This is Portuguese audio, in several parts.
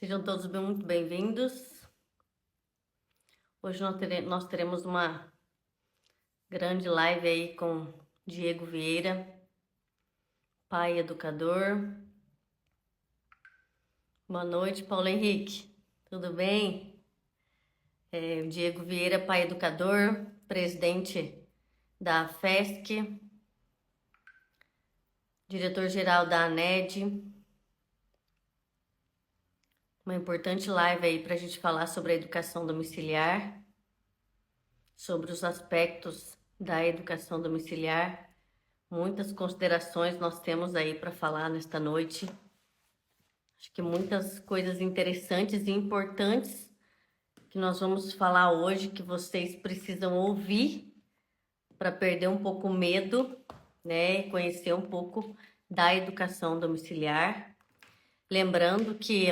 Sejam todos muito bem-vindos. Hoje nós teremos uma grande live aí com Diego Vieira, pai educador. Boa noite, Paulo Henrique. Tudo bem? Diego Vieira, pai educador, presidente da FESC, diretor-geral da ANED. Uma importante live aí para a gente falar sobre a educação domiciliar, sobre os aspectos da educação domiciliar. Muitas considerações nós temos aí para falar nesta noite. Acho que muitas coisas interessantes e importantes que nós vamos falar hoje, que vocês precisam ouvir para perder um pouco o medo, né? E conhecer um pouco da educação domiciliar. Lembrando que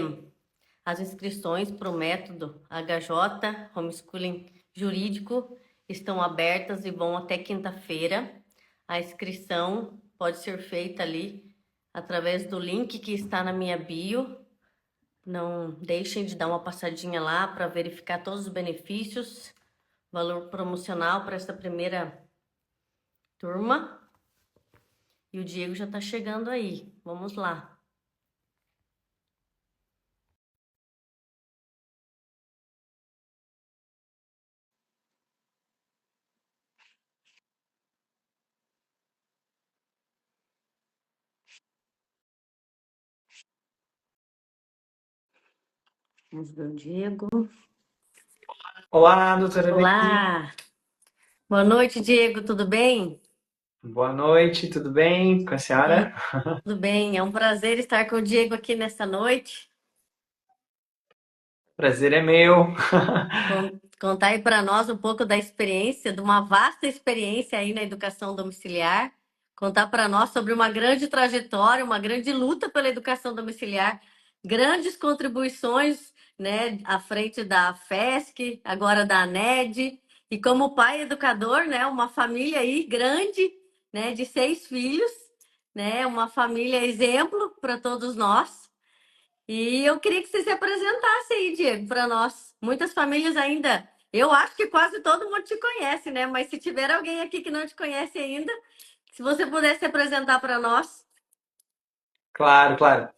as inscrições para o método HJ, Homeschooling Jurídico, estão abertas e vão até quinta-feira. A inscrição pode ser feita ali através do link que está na minha bio. Não deixem de dar uma passadinha lá para verificar todos os benefícios, valor promocional para essa primeira turma. E o Diego já está chegando aí. Vamos lá. Vamos ver o Diego. Olá, doutora Deise. Olá! Boa noite, Diego. Tudo bem? Boa noite, tudo bem com a senhora? Tudo bem. É um prazer estar com o Diego aqui nessa noite. Prazer é meu. Contar aí para nós um pouco da experiência, de uma vasta experiência aí na educação domiciliar. Contar para nós sobre uma grande trajetória, uma grande luta pela educação domiciliar, grandes contribuições, né, à frente da FESC, agora da ANED, e como pai educador, né, uma família aí grande, né, de 6 filhos, né, uma família exemplo para todos nós. E eu queria que você se apresentasse aí, Diego, para nós. Muitas famílias ainda, eu acho que quase todo mundo te conhece, né? Mas se tiver alguém aqui que não te conhece ainda, se você pudesse se apresentar para nós. Claro, claro.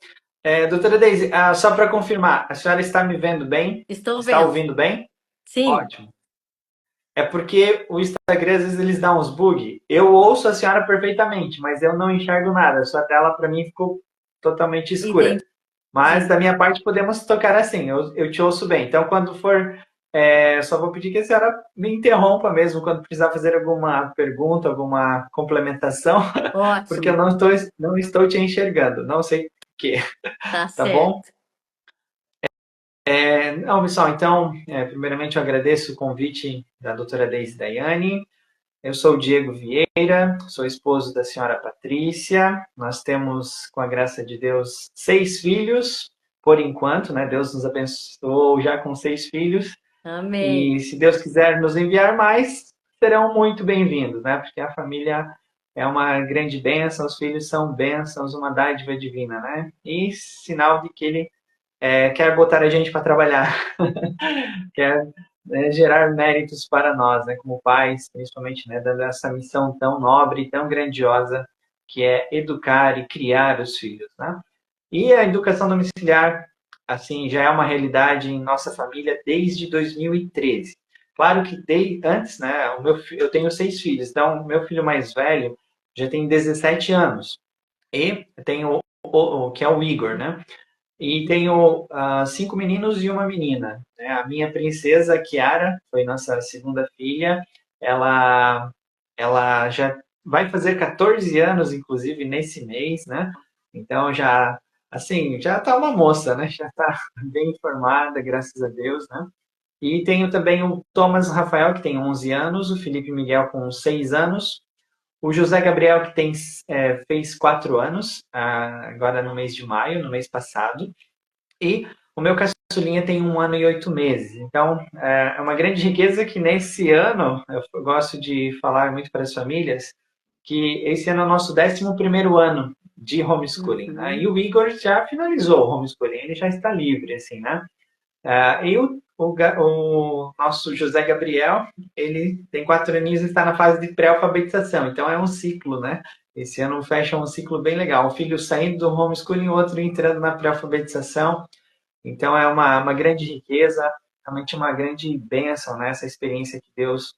Doutora Deise, só para confirmar, a senhora está me vendo bem? Estou Está vendo. ouvindo bem? Sim, Ótimo. É porque o Instagram, às vezes, eles dão uns bug. Eu ouço a senhora perfeitamente, mas eu não enxergo nada. A sua tela, para mim, ficou totalmente escura. entendi. Mas, da minha parte, podemos tocar assim. Eu te ouço bem. Então, quando for... só vou pedir que a senhora me interrompa mesmo quando precisar fazer alguma pergunta, alguma complementação, porque eu Ótimo, não estou te enxergando. Não sei por quê. tá Tá bom? certo. Não, pessoal, então, primeiramente eu agradeço o convite da doutora Deise Daiane. Eu sou o Diego Vieira, sou esposo da senhora Patrícia. Nós temos, com a graça de Deus, 6 filhos, por enquanto, né? Deus nos abençoou já com 6 filhos. Amém. E se Deus quiser nos enviar mais, serão muito bem-vindos, né? Porque a família é uma grande bênção, os filhos são bênçãos, uma dádiva divina, né? E sinal de que Ele quer botar a gente para trabalhar, quer gerar méritos para nós, né? Como pais, principalmente, né? Dando essa missão tão nobre, tão grandiosa, que é educar e criar os filhos, né? E a educação domiciliar, assim, já é uma realidade em nossa família desde 2013. Claro que antes, né, eu tenho 6 filhos, então o meu filho mais velho já tem 17 anos. E tenho que é o Igor, né? E tenho 5 meninos e uma menina, né? A minha princesa, Kiara, foi nossa segunda filha. Ela, ela já vai fazer 14 anos, inclusive, nesse mês, né? Então, já, assim, já está uma moça, né? Já está bem formada, graças a Deus, né? E tenho também o Thomas Rafael, que tem 11 anos, o Felipe Miguel, com 6 anos, o José Gabriel, que fez 4 anos, agora no mês de maio, no mês passado. E o meu caçulinha tem 1 ano e 8 meses. Então, é uma grande riqueza que nesse ano, eu gosto de falar muito para as famílias, que esse ano é o nosso 11º ano de homeschooling, né? E Uhum. o Igor já finalizou o homeschooling, ele já está livre, assim, né? E o nosso José Gabriel, ele tem 4 aninhos e está na fase de pré-alfabetização, então é um ciclo, né? Esse ano fecha um ciclo bem legal. Um filho saindo do homeschooling, o outro entrando na pré-alfabetização. Então é uma grande riqueza, realmente uma grande bênção, né? Essa experiência que Deus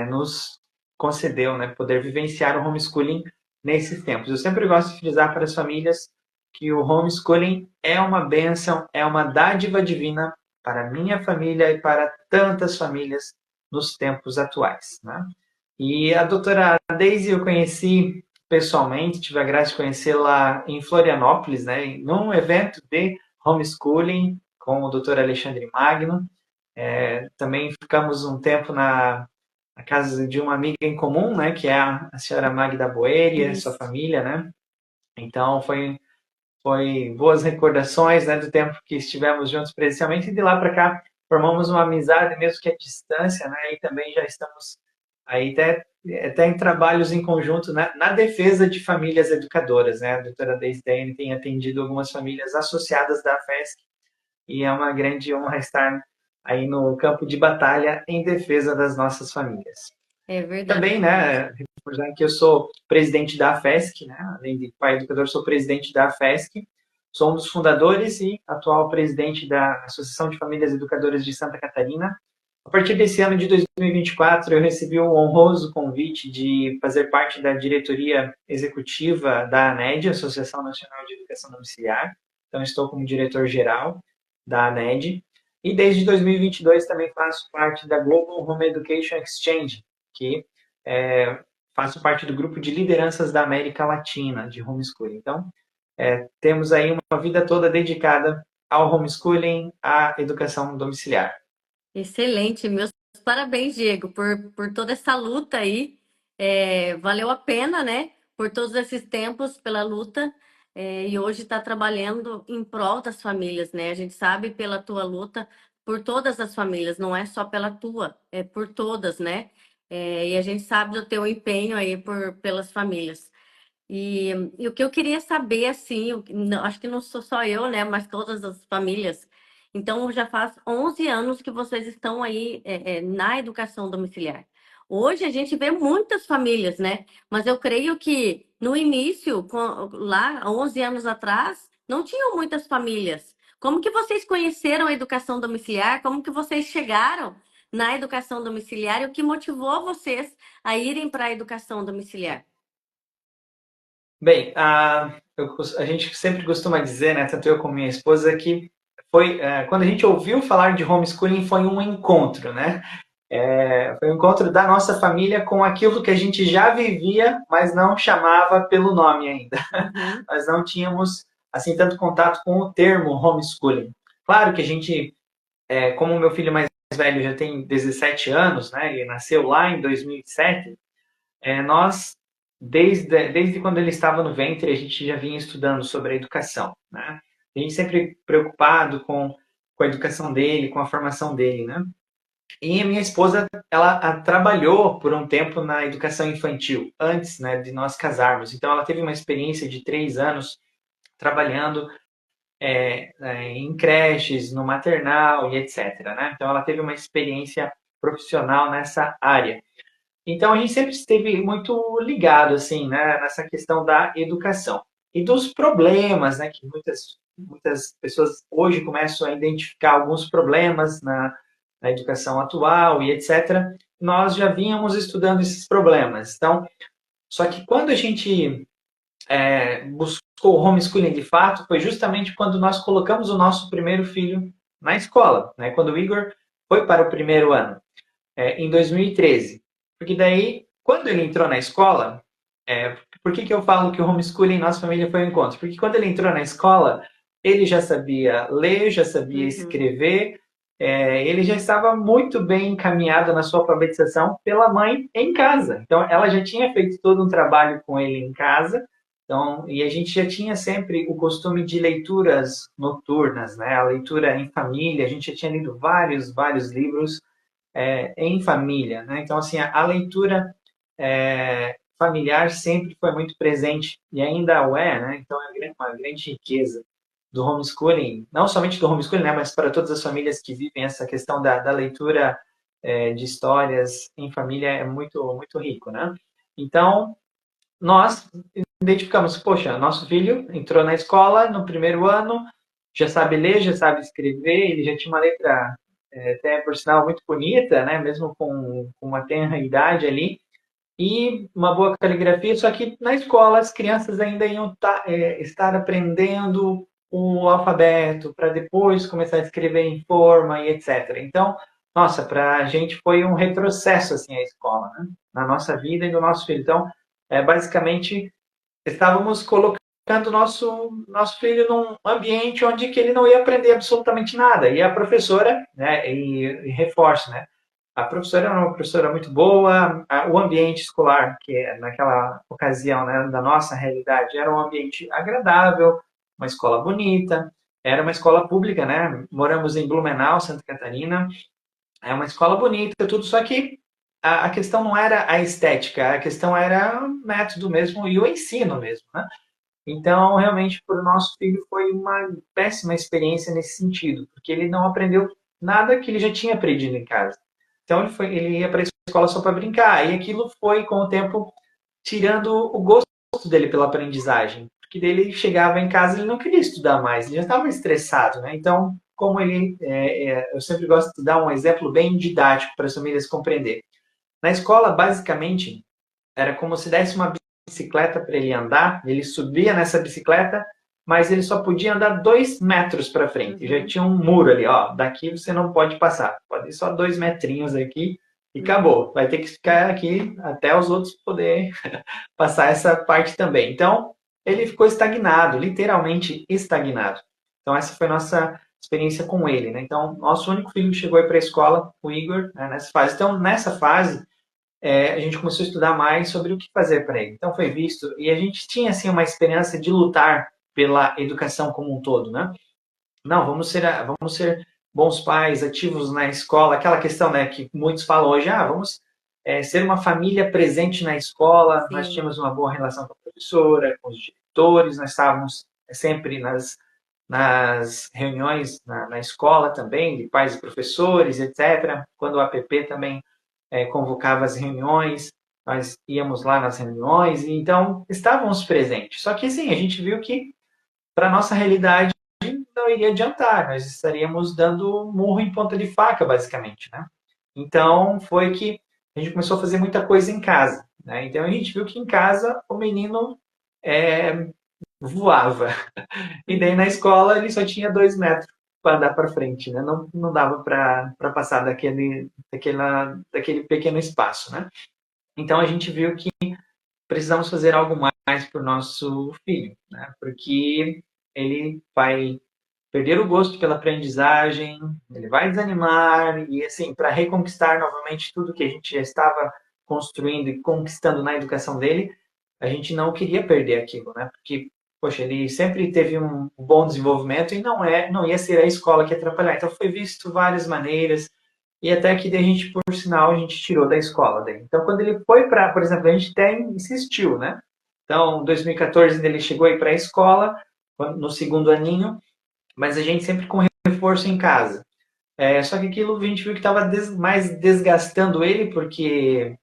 nos concedeu, né? Poder vivenciar o homeschooling nesses tempos. Eu sempre gosto de frisar para as famílias que o homeschooling é uma bênção, é uma dádiva divina para a minha família e para tantas famílias nos tempos atuais, né? E a doutora Daisy eu conheci pessoalmente, tive a graça de conhecê-la em Florianópolis, né? Num evento de homeschooling com o doutor Alexandre Magno. Também ficamos um tempo na casa de uma amiga em comum, né, que é a senhora Magda Boeria, sua Isso. família, né? Então foi boas recordações, né, do tempo que estivemos juntos presencialmente e de lá para cá formamos uma amizade mesmo que à distância, né? E também já estamos aí até em trabalhos em conjunto na defesa de famílias educadoras, né? A doutora Deisdene tem atendido algumas famílias associadas da FESC e é uma grande honra estar aí no campo de batalha em defesa das nossas famílias. É verdade. Também, né, recordar que eu sou presidente da FESC, né, além de pai educador, sou presidente da FESC, sou um dos fundadores e atual presidente da Associação de Famílias Educadoras de Santa Catarina. A partir desse ano de 2024, eu recebi o honroso convite de fazer parte da diretoria executiva da ANED, Associação Nacional de Educação Domiciliar. Então, estou como diretor-geral da ANED. E desde 2022 também faço parte da Global Home Education Exchange, que faço parte do grupo de lideranças da América Latina de homeschooling. Então, temos aí uma vida toda dedicada ao homeschooling, à educação domiciliar. Excelente, meus parabéns, Diego, por toda essa luta aí. Valeu a pena, né? Por todos esses tempos, pela luta. E hoje está trabalhando em prol das famílias, né? A gente sabe pela tua luta por todas as famílias, não é só pela tua, é por todas, né? E a gente sabe do teu empenho aí pelas famílias. E o que eu queria saber, assim, acho que não sou só eu, né, mas todas as famílias. Então, já faz 11 anos que vocês estão aí na educação domiciliar. Hoje a gente vê muitas famílias, né? Mas eu creio que no início, lá, há 11 anos atrás, não tinham muitas famílias. Como que vocês conheceram a educação domiciliar? Como que vocês chegaram na educação domiciliar? E o que motivou vocês a irem para a educação domiciliar? Bem, a gente sempre costuma dizer, né, tanto eu como minha esposa, que quando a gente ouviu falar de homeschooling foi um encontro, né? Foi um encontro da nossa família com aquilo que a gente já vivia, mas não chamava pelo nome ainda. Uhum. Nós não tínhamos assim tanto contato com o termo homeschooling. Claro que a gente, como o meu filho mais velho já tem 17 anos, né, e nasceu lá em 2007, nós desde quando ele estava no ventre a gente já vinha estudando sobre a educação, né? A gente sempre preocupado com a educação dele, com a formação dele, né? E a minha esposa, ela trabalhou por um tempo na educação infantil, antes, né, de nós casarmos. Então, ela teve uma experiência de 3 anos trabalhando em creches, no maternal e etc. Né? Então, ela teve uma experiência profissional nessa área. Então, a gente sempre esteve muito ligado, assim, né, nessa questão da educação. E dos problemas, né, que muitas pessoas hoje começam a identificar alguns problemas na educação atual e etc. Nós já vínhamos estudando esses problemas. Então, só que quando a gente buscou o homeschooling de fato, foi justamente quando nós colocamos o nosso primeiro filho na escola, né, quando o Igor foi para o primeiro ano em 2013. Porque daí, quando ele entrou na escola, por que eu falo que o homeschooling em nossa família foi um encontro? Porque quando ele entrou na escola, ele já sabia ler, já sabia Uhum. escrever, ele já estava muito bem encaminhado na sua alfabetização pela mãe em casa. Então, ela já tinha feito todo um trabalho com ele em casa, então, e a gente já tinha sempre o costume de leituras noturnas, né? A leitura em família, a gente já tinha lido vários livros em família, né? Então, assim, a leitura familiar sempre foi muito presente e ainda o é, né? Então é uma grande riqueza do homeschooling, não somente do homeschooling, né, mas para todas as famílias que vivem essa questão da leitura de histórias em família é muito, muito rico, né? Então, nós identificamos, poxa, nosso filho entrou na escola no primeiro ano, já sabe ler, já sabe escrever, ele já tinha uma letra até, por sinal, muito bonita, né? Mesmo com uma tenra idade ali, e uma boa caligrafia, só que na escola as crianças ainda iam estar aprendendo o alfabeto para depois começar a escrever em forma e etc. Então, nossa, para a gente foi um retrocesso assim a escola, né? Na nossa vida e no nosso filho. Então, basicamente estávamos colocando nosso filho num ambiente onde que ele não ia aprender absolutamente nada. E a professora, né, e reforço, né, a professora era uma professora muito boa, o ambiente escolar, que naquela ocasião, né, da nossa realidade, era um ambiente agradável, uma escola bonita, era uma escola pública, né? Moramos em Blumenau, Santa Catarina, é uma escola bonita, tudo, só que a questão não era a estética, a questão era o método mesmo e o ensino mesmo, né? Então, realmente, para o nosso filho foi uma péssima experiência nesse sentido, porque ele não aprendeu nada que ele já tinha aprendido em casa. Então, ele ia para a escola só para brincar, e aquilo foi, com o tempo, tirando o gosto dele pela aprendizagem. Porque dele chegava em casa, ele não queria estudar mais, ele já estava estressado, né? Então, como eu sempre gosto de dar um exemplo bem didático para as famílias compreenderem. Na escola, basicamente, era como se desse uma bicicleta para ele andar, ele subia nessa bicicleta, mas ele só podia andar 2 metros para frente. Já tinha um muro ali, ó, daqui você não pode passar. Pode ir só 2 metrinhos aqui e acabou. Vai ter que ficar aqui até os outros poderem passar essa parte também. Então, ele ficou estagnado, literalmente estagnado. Então, essa foi a nossa experiência com ele, né? Então, nosso único filho chegou para a escola, o Igor, né, nessa fase. Então, nessa fase, a gente começou a estudar mais sobre o que fazer para ele. Então foi visto, e a gente tinha assim uma esperança de lutar pela educação como um todo, né? Não, vamos ser bons pais, ativos na escola, aquela questão, né, que muitos falam hoje, vamos ser uma família presente na escola. Nós Sim. tínhamos uma boa relação com a professora, com os diretores, nós estávamos sempre nas reuniões na escola também, de pais e professores, etc. Quando o APP também convocava as reuniões, nós íamos lá nas reuniões, e então estávamos presentes. Só que, assim, a gente viu que, para a nossa realidade, não iria adiantar, nós estaríamos dando murro em ponta de faca, basicamente, né? Então, foi que a gente começou a fazer muita coisa em casa, né? Então, a gente viu que em casa o menino voava. E daí na escola ele só tinha 2 metros para andar para frente, né? Não dava para passar daquele pequeno espaço, né? Então a gente viu que precisamos fazer algo mais para o nosso filho, né? Porque ele vai perder o gosto pela aprendizagem, ele vai desanimar e assim, para reconquistar novamente tudo que a gente já estava construindo e conquistando na educação dele, a gente não queria perder aquilo, né? Porque, poxa, ele sempre teve um bom desenvolvimento e não ia ser a escola que ia atrapalhar. Então foi visto várias maneiras e até que a gente, por sinal, a gente tirou da escola dele. Então quando ele foi para, por exemplo, a gente até insistiu, né? Então, em 2014 ele chegou aí para a escola, no segundo aninho, mas a gente sempre com reforço em casa. Só que aquilo a gente viu que estava mais desgastando ele, porque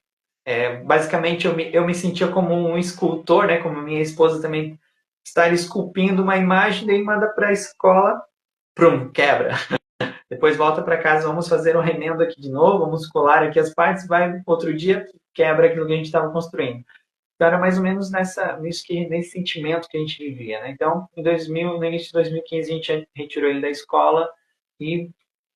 basicamente eu me sentia como um escultor, né? Como minha esposa também está esculpindo uma imagem, daí manda para a escola, prum, quebra. Depois volta para casa, vamos fazer um remendo aqui de novo, vamos colar aqui as partes, vai outro dia, quebra aquilo que a gente estava construindo. Então era mais ou menos nesse sentimento que a gente vivia, né? Então, no início de 2015, a gente retirou ele da escola e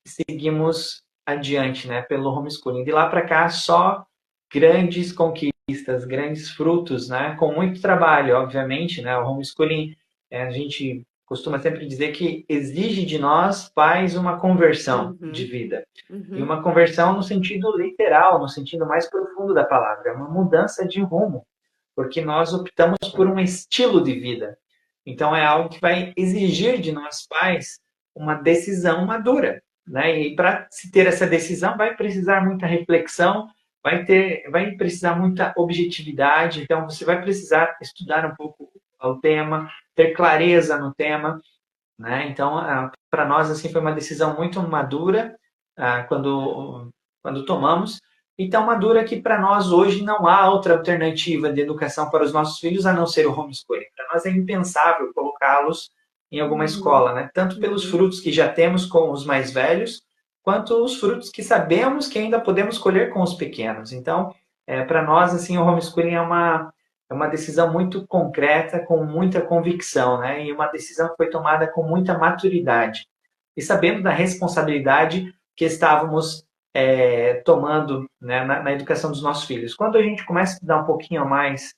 seguimos adiante, né, pelo homeschooling. De lá para cá, só grandes conquistas, grandes frutos, né, com muito trabalho, obviamente, né? O homeschooling, a gente costuma sempre dizer que exige de nós, pais, uma conversão de vida. E uma conversão no sentido literal, no sentido mais profundo da palavra, é uma mudança de rumo, porque nós optamos por um estilo de vida. Então é algo que vai exigir de nós pais uma decisão madura, né? E para se ter essa decisão vai precisar muita reflexão, vai precisar muita objetividade, então você vai precisar estudar um pouco o tema, ter clareza no tema, né? Então, para nós assim foi uma decisão muito madura quando tomamos, e tão madura que para nós hoje não há outra alternativa de educação para os nossos filhos a não ser o homeschooling. Para nós é impensável colocá-los em alguma Uhum. escola, né? Tanto pelos Uhum. frutos que já temos com os mais velhos, quanto os frutos que sabemos que ainda podemos colher com os pequenos. Então, para nós assim o homeschooling é uma decisão muito concreta, com muita convicção, né? E uma decisão que foi tomada com muita maturidade. E sabendo da responsabilidade que estávamos tomando, né, na educação dos nossos filhos. Quando a gente começa a estudar um pouquinho mais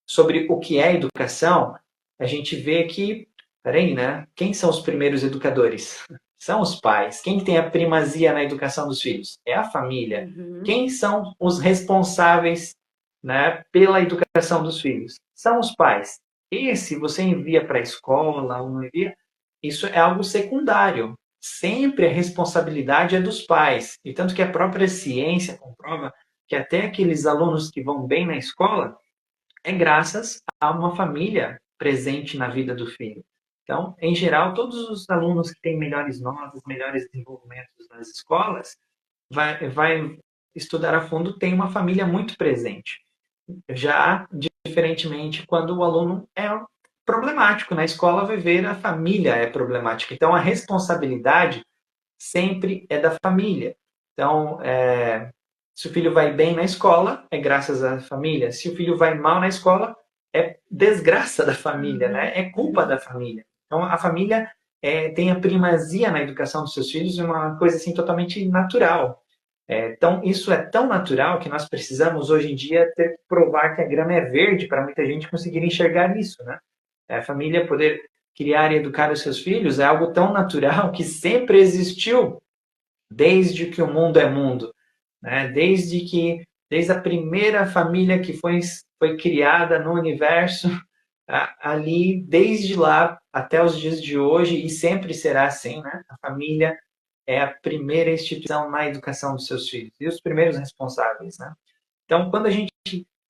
sobre o que é educação, a gente vê que, peraí, né? Quem são os primeiros educadores? São os pais. Quem tem a primazia na educação dos filhos? É a família. Uhum. Quem são os responsáveis, né, pela educação dos filhos? São os pais. E se você envia para a escola ou não envia, isso é algo secundário. Sempre a responsabilidade é dos pais. E tanto que a própria ciência comprova que até aqueles alunos que vão bem na escola, é graças a uma família presente na vida do filho. Então, em geral, todos os alunos que têm melhores notas, melhores desenvolvimentos nas escolas, vai estudar a fundo, tem uma família muito presente. Já, diferentemente, quando o aluno é problemático na escola, vai ver a família é problemática. Então, a responsabilidade sempre é da família. Então, se o filho vai bem na escola, é graças à família. Se o filho vai mal na escola, é desgraça da família, Uhum. né? É culpa da família. Então, a família tem a primazia na educação dos seus filhos, uma coisa assim totalmente natural. Então, isso é tão natural que nós precisamos, hoje em dia, ter que provar que a grama é verde para muita gente conseguir enxergar isso, né? A família poder criar e educar os seus filhos é algo tão natural que sempre existiu desde que o mundo é mundo, né? Desde a primeira família que foi criada no universo, ali, desde lá até os dias de hoje, e sempre será assim, né? A família é a primeira instituição na educação dos seus filhos e os primeiros responsáveis, né? Então, quando a gente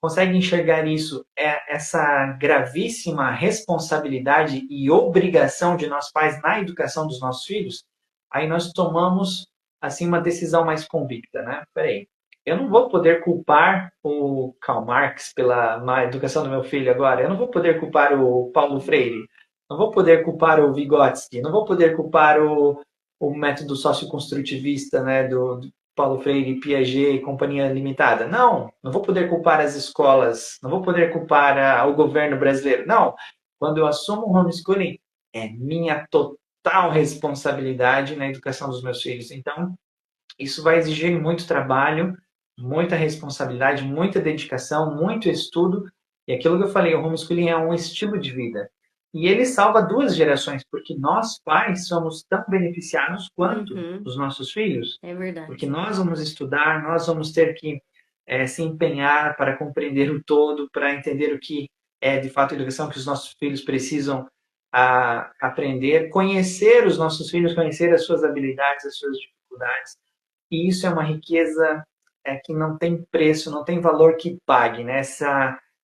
consegue enxergar isso, essa gravíssima responsabilidade e obrigação de nós pais na educação dos nossos filhos, aí nós tomamos assim uma decisão mais convicta, né? Peraí, eu não vou poder culpar o Karl Marx pela má educação do meu filho agora, eu não vou poder culpar o Paulo Freire, não vou poder culpar o Vygotsky, não vou poder culpar o método socioconstrutivista, né, do Paulo Freire, Piaget e Companhia Limitada. Não vou poder culpar as escolas, não vou poder culpar o governo brasileiro. Não, quando eu assumo o homeschooling, é minha total responsabilidade na educação dos meus filhos. Então, isso vai exigir muito trabalho, muita responsabilidade, muita dedicação, muito estudo. E aquilo que eu falei, o homeschooling é um estilo de vida. E ele salva duas gerações, porque nós, pais, somos tão beneficiados quanto Uhum. os nossos filhos. É Porque verdade. nós vamos estudar, nós vamos ter que se empenhar para compreender o todo, para entender o que é de fato a educação que os nossos filhos precisam aprender, conhecer os nossos filhos, conhecer as suas habilidades, as suas dificuldades. E isso é uma riqueza que não tem preço, não tem valor que pague, né?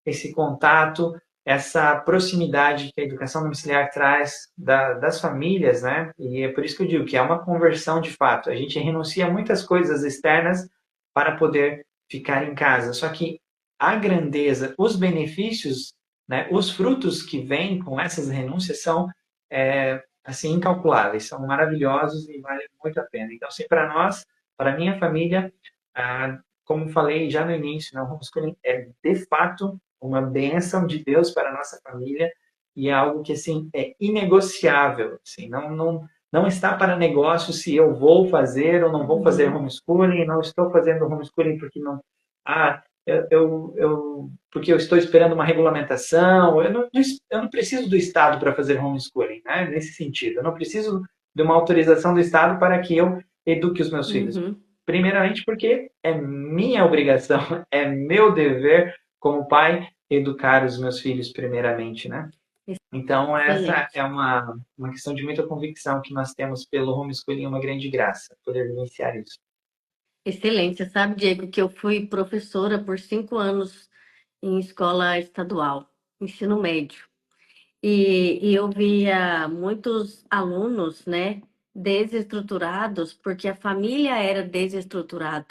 Esse contato, essa proximidade que a educação domiciliar traz das famílias, né? E é por isso que eu digo que é uma conversão de fato. A gente renuncia a muitas coisas externas para poder ficar em casa. Só que a grandeza, os benefícios, né? Os frutos que vêm com essas renúncias são assim incalculáveis, são maravilhosos e valem muito a pena. Então, assim, para minha família, como falei já no início, né, o homeschooling é de fato uma bênção de Deus para a nossa família e é algo que assim é inegociável, assim, não está para negócio se eu vou fazer ou não vou fazer Uhum. homeschooling, não estou fazendo homeschooling porque não porque eu estou esperando uma regulamentação, eu não preciso do Estado para fazer homeschooling, né? Nesse sentido, eu não preciso de uma autorização do Estado para que eu eduque os meus filhos. Uhum. Primeiramente porque é minha obrigação, é meu dever como pai educar os meus filhos primeiramente, né? Então, essa é Excelente. uma questão de muita convicção que nós temos pelo homeschooling, é uma grande graça poder vivenciar isso. Excelente. Você sabe, Diego, que eu fui professora por 5 anos em escola estadual, ensino médio. E eu via muitos alunos, né, desestruturados, porque a família era desestruturada.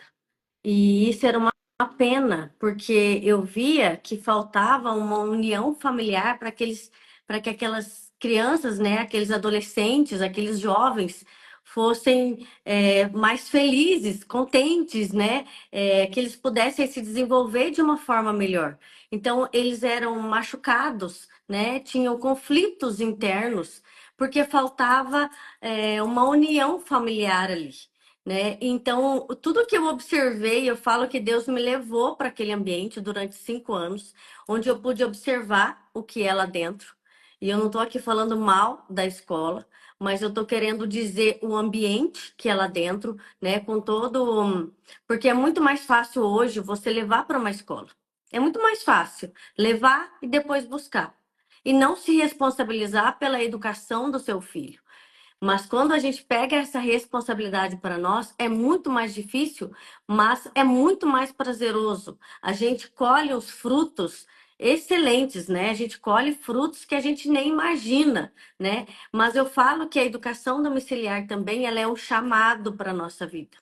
E isso era uma pena, porque eu via que faltava uma união familiar para que aquelas crianças, né, aqueles adolescentes, aqueles jovens fossem mais felizes, contentes, né, que eles pudessem se desenvolver de uma forma melhor. Então, eles eram machucados, né, tinham conflitos internos, porque faltava uma união familiar ali, né? Então, tudo que eu observei, eu falo que Deus me levou para aquele ambiente durante 5 anos, onde eu pude observar o que é lá dentro. E eu não estou aqui falando mal da escola, mas eu estou querendo dizer o ambiente que é lá dentro, né? Com todo. Porque é muito mais fácil hoje você levar para uma escola. É muito mais fácil levar e depois buscar. E não se responsabilizar pela educação do seu filho. Mas quando a gente pega essa responsabilidade para nós, é muito mais difícil, mas é muito mais prazeroso. A gente colhe os frutos excelentes, né? A gente colhe frutos que a gente nem imagina, né? Mas eu falo que a educação domiciliar também, ela é um chamado para a nossa vida.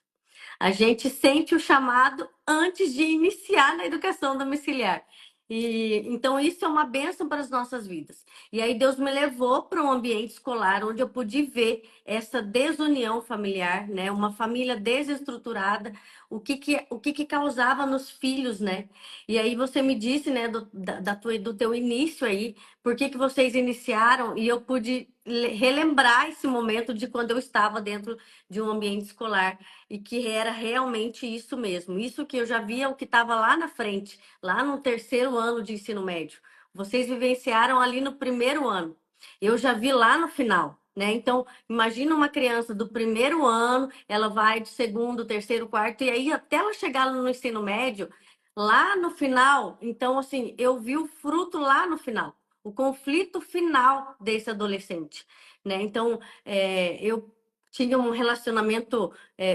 A gente sente o chamado antes de iniciar na educação domiciliar. E então isso é uma bênção para as nossas vidas. E aí Deus me levou para um ambiente escolar onde eu pude ver essa desunião familiar, né? Uma família desestruturada, o que causava nos filhos, né? E aí você me disse, né, do teu início aí, por que vocês iniciaram, e eu pude relembrar esse momento de quando eu estava dentro de um ambiente escolar e que era realmente isso mesmo. Isso que eu já via o que estava lá na frente, lá no terceiro ano de ensino médio. Vocês vivenciaram ali no primeiro ano. Eu já vi lá no final, né? Então, imagina uma criança do primeiro ano, ela vai de segundo, terceiro, quarto, e aí até ela chegar no ensino médio, lá no final, então, assim, eu vi o fruto lá no final, o conflito final desse adolescente, né? Então, eu tinha um relacionamento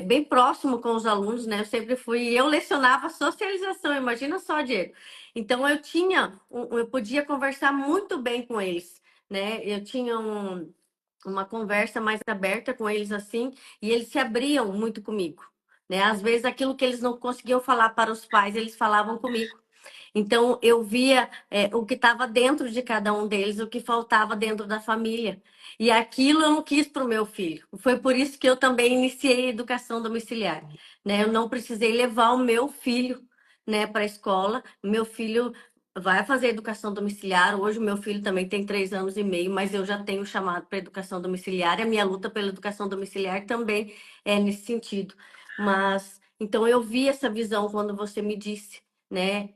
bem próximo com os alunos, né? Eu sempre fui, eu lecionava socialização, imagina só, Diego. Então eu podia conversar muito bem com eles, né? Eu tinha uma conversa mais aberta com eles assim, e eles se abriam muito comigo, né? Às vezes aquilo que eles não conseguiam falar para os pais, eles falavam comigo. Então, eu via o que estava dentro de cada um deles, o que faltava dentro da família. E aquilo eu não quis para o meu filho. Foi por isso que eu também iniciei a educação domiciliar, né? Eu não precisei levar o meu filho, né, para a escola. Meu filho vai fazer educação domiciliar. Hoje, o meu filho também tem 3 anos e meio, mas eu já tenho chamado para educação domiciliar. E a minha luta pela educação domiciliar também é nesse sentido. Mas, então, eu vi essa visão quando você me disse, né?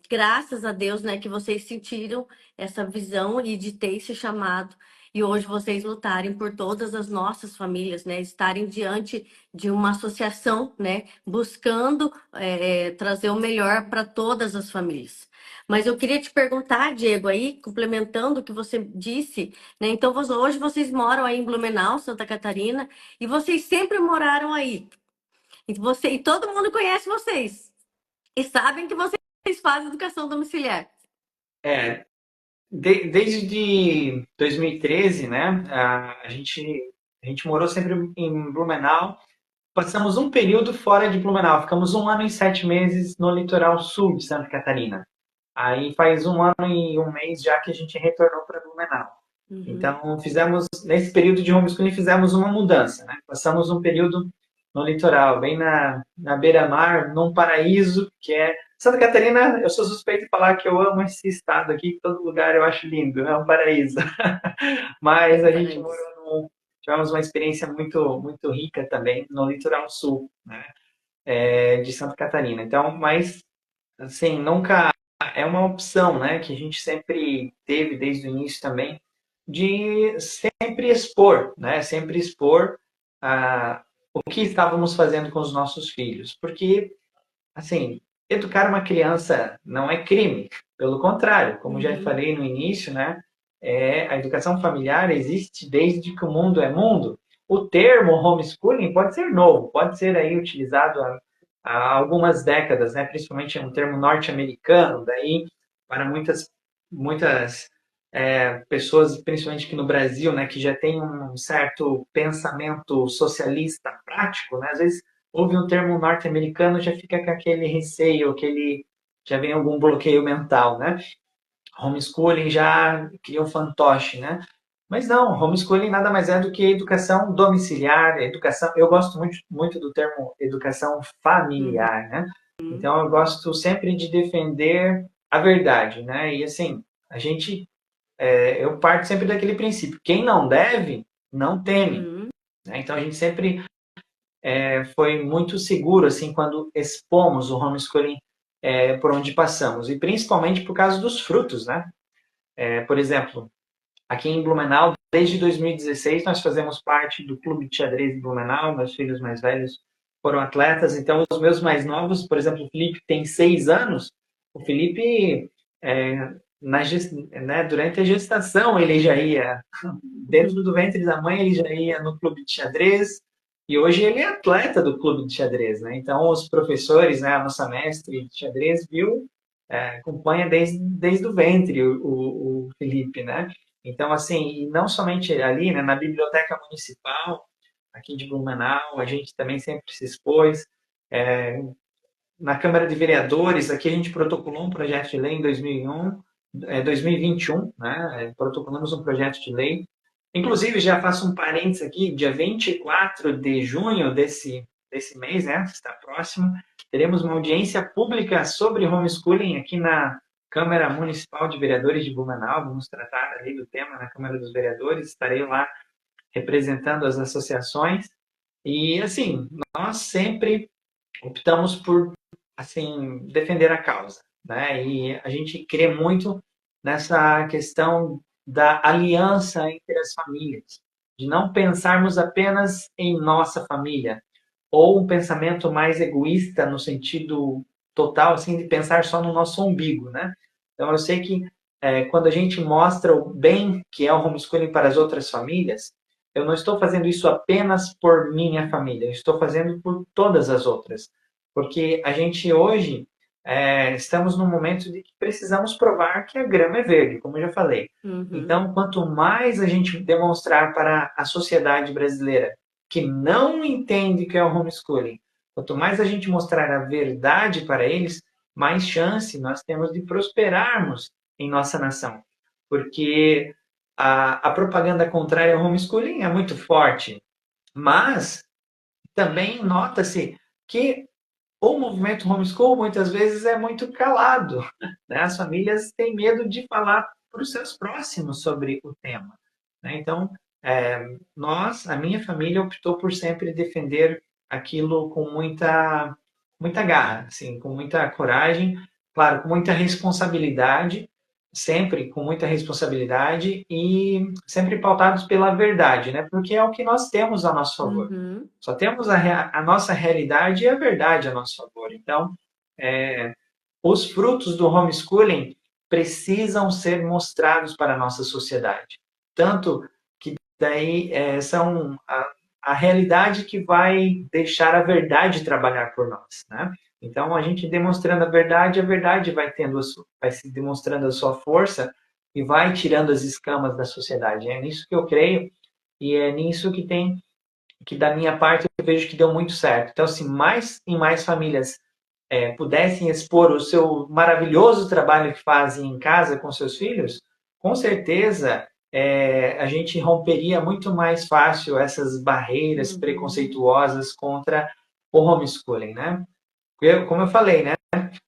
Graças a Deus, né, que vocês sentiram essa visão e de ter esse chamado. E hoje vocês lutarem por todas as nossas famílias, né? Estarem diante de uma associação, né? Buscando trazer o melhor para todas as famílias. Mas eu queria te perguntar, Diego, aí, complementando o que você disse, né? Então, hoje vocês moram aí em Blumenau, Santa Catarina, e vocês sempre moraram aí. E todo mundo conhece vocês. E sabem que vocês fazem educação domiciliar. É, desde 2013, né, a gente morou sempre em Blumenau. Passamos um período fora de Blumenau, ficamos 1 ano e 7 meses no litoral sul de Santa Catarina. Aí faz 1 ano e 1 mês já que a gente retornou para Blumenau. Uhum. Então, nesse período de homeschooling, fizemos uma mudança, né? Passamos um período no litoral, bem na beira-mar, num paraíso que é... Santa Catarina, eu sou suspeito de falar que eu amo esse estado aqui, que todo lugar eu acho lindo, é um paraíso. Mas a gente Paraíso. tivemos uma experiência muito, muito rica também no litoral sul, né? De Santa Catarina. Então, mas, assim, nunca é uma opção, né, que a gente sempre teve desde o início também, de sempre expor, né, sempre expor o que estávamos fazendo com os nossos filhos. Porque, assim, educar uma criança não é crime, pelo contrário, como já Uhum. falei no início, né, a educação familiar existe desde que o mundo é mundo. O termo homeschooling pode ser novo, pode ser aí utilizado há algumas décadas, né? Principalmente é um termo norte-americano, daí para muitas pessoas, principalmente aqui no Brasil, né, que já tem um certo pensamento socialista prático, né? Às vezes ouve um termo norte-americano já fica com aquele receio, já vem algum bloqueio mental, né? Homeschooling já cria um fantoche, né? Mas não, homeschooling nada mais é do que educação domiciliar, educação. Eu gosto muito do termo educação Uhum. familiar, né? Então eu gosto sempre de defender a verdade, né? E assim, eu parto sempre daquele princípio: quem não deve, não teme. Uhum. Né? Então a gente sempre foi muito seguro assim quando expomos o homeschooling por onde passamos e principalmente por causa dos frutos, né? Por exemplo, aqui em Blumenau, desde 2016, nós fazemos parte do Clube de Xadrez de Blumenau. Meus filhos mais velhos foram atletas, então os meus mais novos, por exemplo, o Felipe tem 6 anos. O Felipe, é, né, durante a gestação, ele já ia, dentro do ventre da mãe, ele já ia no Clube de Xadrez, e hoje ele é atleta do Clube de Xadrez, né? Então, os professores, né, a nossa mestre de xadrez, acompanha desde o ventre o Felipe, né? Então, assim, e não somente ali, né, na Biblioteca Municipal, aqui de Blumenau, a gente também sempre se expôs. É, Na Câmara de Vereadores, aqui a gente protocolou um projeto de lei em 2021, né? Protocolamos um projeto de lei. Inclusive, já faço um parênteses aqui, dia 24 de junho desse mês, né? Está próximo, teremos uma audiência pública sobre homeschooling aqui na Câmara Municipal de Vereadores de Blumenau. Vamos tratar ali do tema na Câmara dos Vereadores. Estarei lá representando as associações. E, assim, nós sempre optamos por assim defender a causa, né? E a gente crê muito nessa questão da aliança entre as famílias, de não pensarmos apenas em nossa família, ou um pensamento mais egoísta no sentido total, assim, de pensar só no nosso umbigo, né? Então eu sei que quando a gente mostra o bem que é o homeschooling para as outras famílias, eu não estou fazendo isso apenas por minha família, eu estou fazendo por todas as outras. Porque a gente hoje estamos num momento de que precisamos provar que a grama é verde, como eu já falei. Uhum. Então, quanto mais a gente demonstrar para a sociedade brasileira que não entende o que é o homeschooling, quanto mais a gente mostrar a verdade para eles, mais chance nós temos de prosperarmos em nossa nação. Porque a propaganda contrária ao homeschooling é muito forte, mas também nota-se que o movimento homeschool muitas vezes é muito calado, né? As famílias têm medo de falar para os seus próximos sobre o tema, né? Então, a minha família optou por sempre defender aquilo com muita garra, assim, com muita coragem, claro, com muita responsabilidade, sempre com muita responsabilidade e sempre pautados pela verdade, né? Porque é o que nós temos a nosso favor. Uhum. Só temos a nossa realidade e a verdade a nosso favor. Então, é, os frutos do homeschooling precisam ser mostrados para a nossa sociedade. Tanto que daí são a realidade que vai deixar a verdade trabalhar por nós, né? Então, a gente demonstrando a verdade vai se demonstrando a sua força e vai tirando as escamas da sociedade. É nisso que eu creio e é nisso que da minha parte eu vejo que deu muito certo. Então, se mais e mais famílias pudessem expor o seu maravilhoso trabalho que fazem em casa com seus filhos, com certeza a gente romperia muito mais fácil essas barreiras Uhum. preconceituosas contra o homeschooling, né? Como eu falei, né?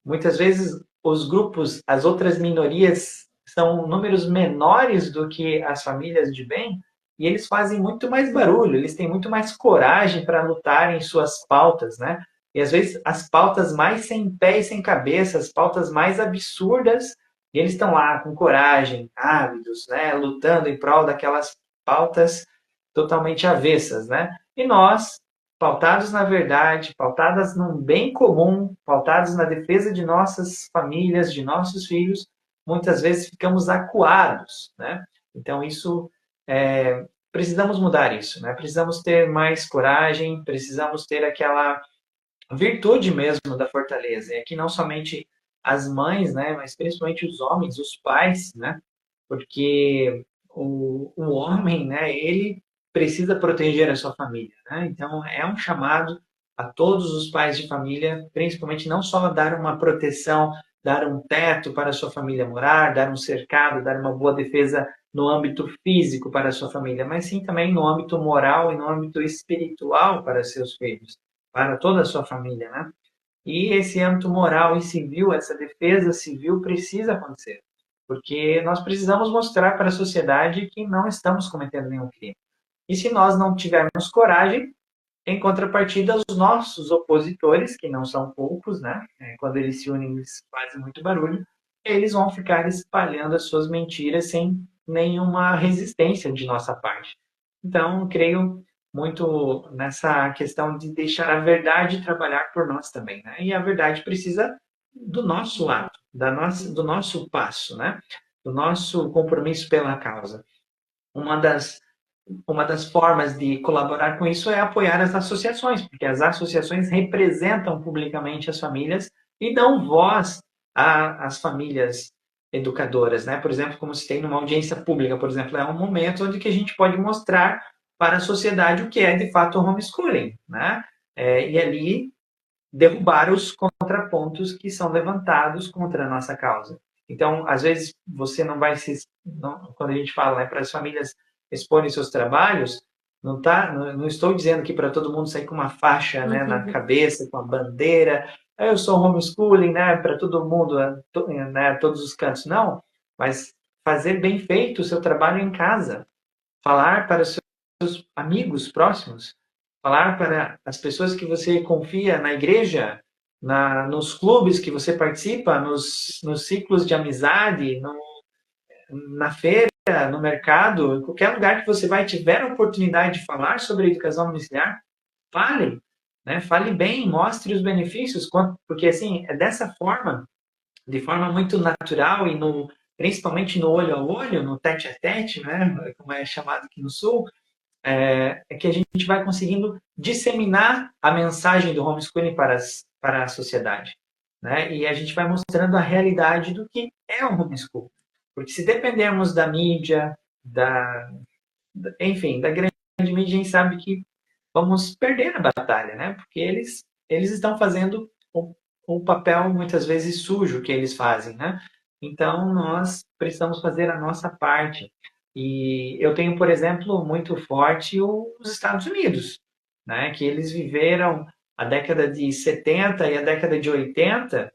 Muitas vezes os grupos, as outras minorias, são números menores do que as famílias de bem e eles fazem muito mais barulho, eles têm muito mais coragem para lutar em suas pautas, né? E às vezes as pautas mais sem pé e sem cabeça, as pautas mais absurdas, e eles estão lá com coragem, ávidos, né? Lutando em prol daquelas pautas totalmente avessas, né? E nós, pautados na verdade, pautadas num bem comum, pautados na defesa de nossas famílias, de nossos filhos, muitas vezes ficamos acuados, né? Então isso precisamos mudar isso, né? Precisamos ter mais coragem, precisamos ter virtude mesmo da fortaleza. E aqui não somente as mães, né, mas principalmente os homens, os pais, né, porque o homem, né, ele precisa proteger a sua família, né? Então é um chamado a todos os pais de família, principalmente não só dar uma proteção, dar um teto para a sua família morar, dar um cercado, dar uma boa defesa no âmbito físico para a sua família, mas sim também no âmbito moral e no âmbito espiritual para seus filhos, para toda a sua família, né? E esse âmbito moral e civil, essa defesa civil precisa acontecer, porque nós precisamos mostrar para a sociedade que não estamos cometendo nenhum crime. E se nós não tivermos coragem, em contrapartida, os nossos opositores, que não são poucos, né? Quando eles se unem, eles fazem muito barulho, eles vão ficar espalhando as suas mentiras sem nenhuma resistência de nossa parte. Então, creio muito nessa questão de deixar a verdade trabalhar por nós também, né? E a verdade precisa do nosso ato, do nosso passo, né? Do nosso compromisso pela causa. Uma das uma das formas de colaborar com isso é apoiar as associações, porque as associações representam publicamente as famílias e dão voz às famílias educadoras, né? Por exemplo, como se tem numa audiência pública, por exemplo, é um momento onde que a gente pode mostrar para a sociedade o que é de fato o homeschooling, né? E ali derrubar os contrapontos que são levantados contra a nossa causa. Então, às vezes, você não vai se. Não, quando a gente fala, né, para as famílias exporem seus trabalhos, não estou dizendo que para todo mundo sair com uma faixa, né, na cabeça, com a bandeira, eu sou homeschooling, né, para todo mundo, né, todos os cantos. Não, mas fazer bem feito o seu trabalho em casa. Falar para os seus amigos próximos, falar para as pessoas que você confia na igreja, nos clubes que você participa, nos ciclos de amizade, na feira, no mercado, em qualquer lugar que você vai tiver a oportunidade de falar sobre a educação domiciliar, fale, né? Fale bem, mostre os benefícios, porque assim é dessa forma, de forma muito natural e principalmente no olho a olho, no tete a tete, né? Como é chamado aqui no Sul, é que a gente vai conseguindo disseminar a mensagem do homeschooling para a sociedade. Né? E a gente vai mostrando a realidade do que é o homeschool. Porque se dependermos da mídia, enfim, da grande mídia, a gente sabe que vamos perder a batalha, né? Porque eles estão fazendo o papel, muitas vezes, sujo que eles fazem, né? Então, nós precisamos fazer a nossa parte. E eu tenho, por exemplo, muito forte os Estados Unidos, né? Que eles viveram a década de 70 e a década de 80,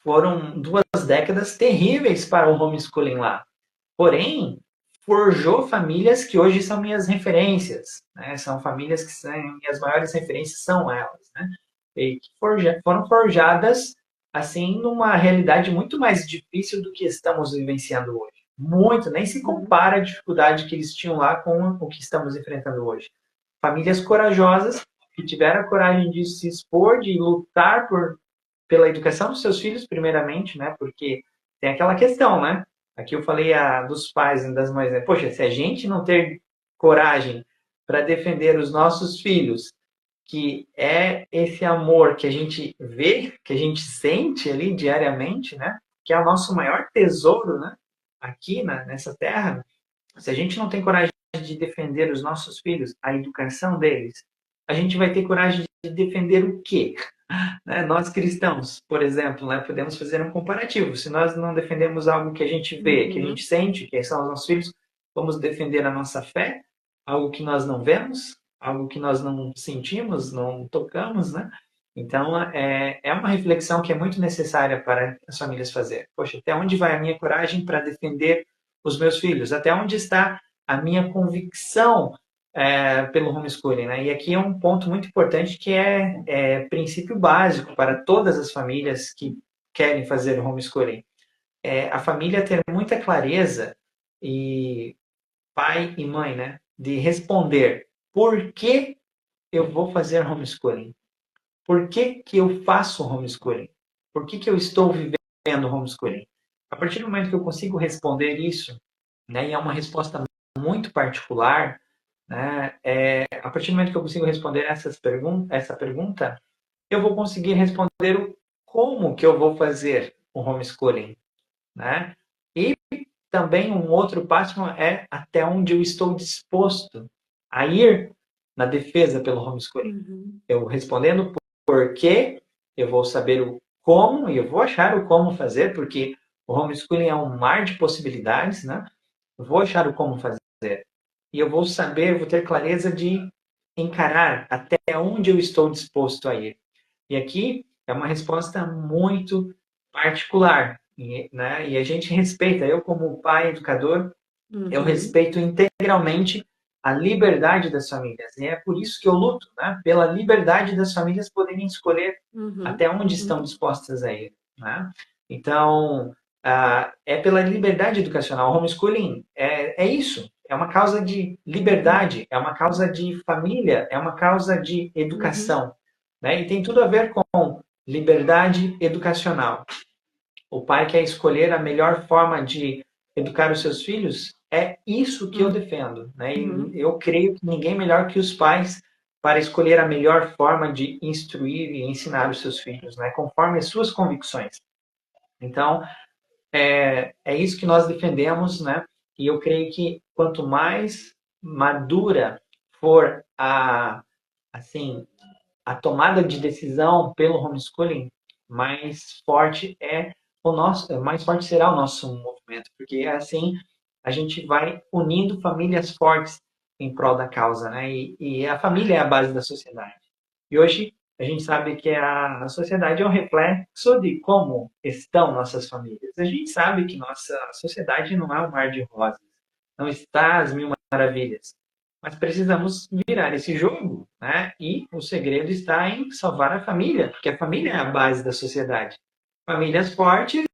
foram duas décadas terríveis para o homeschooling lá. Porém, forjou famílias que hoje são minhas referências, né? São famílias que são minhas maiores referências, são elas, né? E que foram forjadas assim numa realidade muito mais difícil do que estamos vivenciando hoje. Muito, nem se compara a dificuldade que eles tinham lá com o que estamos enfrentando hoje. Famílias corajosas que tiveram a coragem de se expor, de lutar pela educação dos seus filhos, primeiramente, né? Porque tem aquela questão, né? Aqui eu falei dos pais e das mães, né? Poxa, se a gente não ter coragem para defender os nossos filhos, que é esse amor que a gente vê, que a gente sente ali diariamente, né? Que é o nosso maior tesouro, né? Aqui nessa terra, se a gente não tem coragem de defender os nossos filhos, a educação deles, a gente vai ter coragem de defender o quê? Né? Nós cristãos, por exemplo, né, podemos fazer um comparativo. Se nós não defendemos algo que a gente vê, que a gente sente, que são os nossos filhos, vamos defender a nossa fé, algo que nós não vemos, algo que nós não sentimos, não tocamos, né? Então, é uma reflexão que é muito necessária para as famílias fazer. Poxa, até onde vai a minha coragem para defender os meus filhos? Até onde está a minha convicção pelo homeschooling, né? E aqui é um ponto muito importante que é princípio básico para todas as famílias que querem fazer o homeschooling. É a família ter muita clareza, e pai e mãe, né? De responder por que eu vou fazer homeschooling? Por que que eu faço homeschooling? Por que que eu estou vivendo homeschooling? A partir do momento que eu consigo responder isso, né? E é uma resposta muito particular, né? A partir do momento que eu consigo responder essa pergunta, eu vou conseguir responder o como que eu vou fazer o homeschooling, né? E também um outro passo é até onde eu estou disposto a ir na defesa pelo homeschooling. Uhum. Eu respondendo por quê, eu vou saber o como e eu vou achar o como fazer, porque o homeschooling é um mar de possibilidades, né? Eu vou achar o como fazer. E eu vou saber, vou ter clareza de encarar até onde eu estou disposto a ir. E aqui é uma resposta muito particular, né? E a gente respeita, eu como pai educador, eu Uhum. respeito integralmente a liberdade das famílias. E é por isso que eu luto, né? Pela liberdade das famílias poderem escolher Uhum. até onde estão Uhum. dispostas a ir, né? Então, é pela liberdade educacional. O homeschooling é isso. É uma causa de Uhum. liberdade, é uma causa de família, é uma causa de Uhum. educação, né? E tem tudo a ver com liberdade educacional. O pai quer escolher a melhor forma de educar os seus filhos, é isso que eu defendo, né? E Uhum. eu creio que ninguém melhor que os pais para escolher a melhor forma de instruir e ensinar os seus filhos, né? Conforme as suas convicções. Então, é isso que nós defendemos, né? E eu creio que quanto mais madura for assim, a tomada de decisão pelo homeschooling, mais forte é o nosso, mais forte será o nosso movimento, porque assim a gente vai unindo famílias fortes em prol da causa, né? E a família é a base da sociedade. E hoje a gente sabe que a sociedade é um reflexo de como estão nossas famílias. A gente sabe que nossa sociedade não é um mar de rosas, não está às mil maravilhas. Mas precisamos virar esse jogo, né? E o segredo está em salvar a família, porque a família é a base da sociedade. Famílias fortes,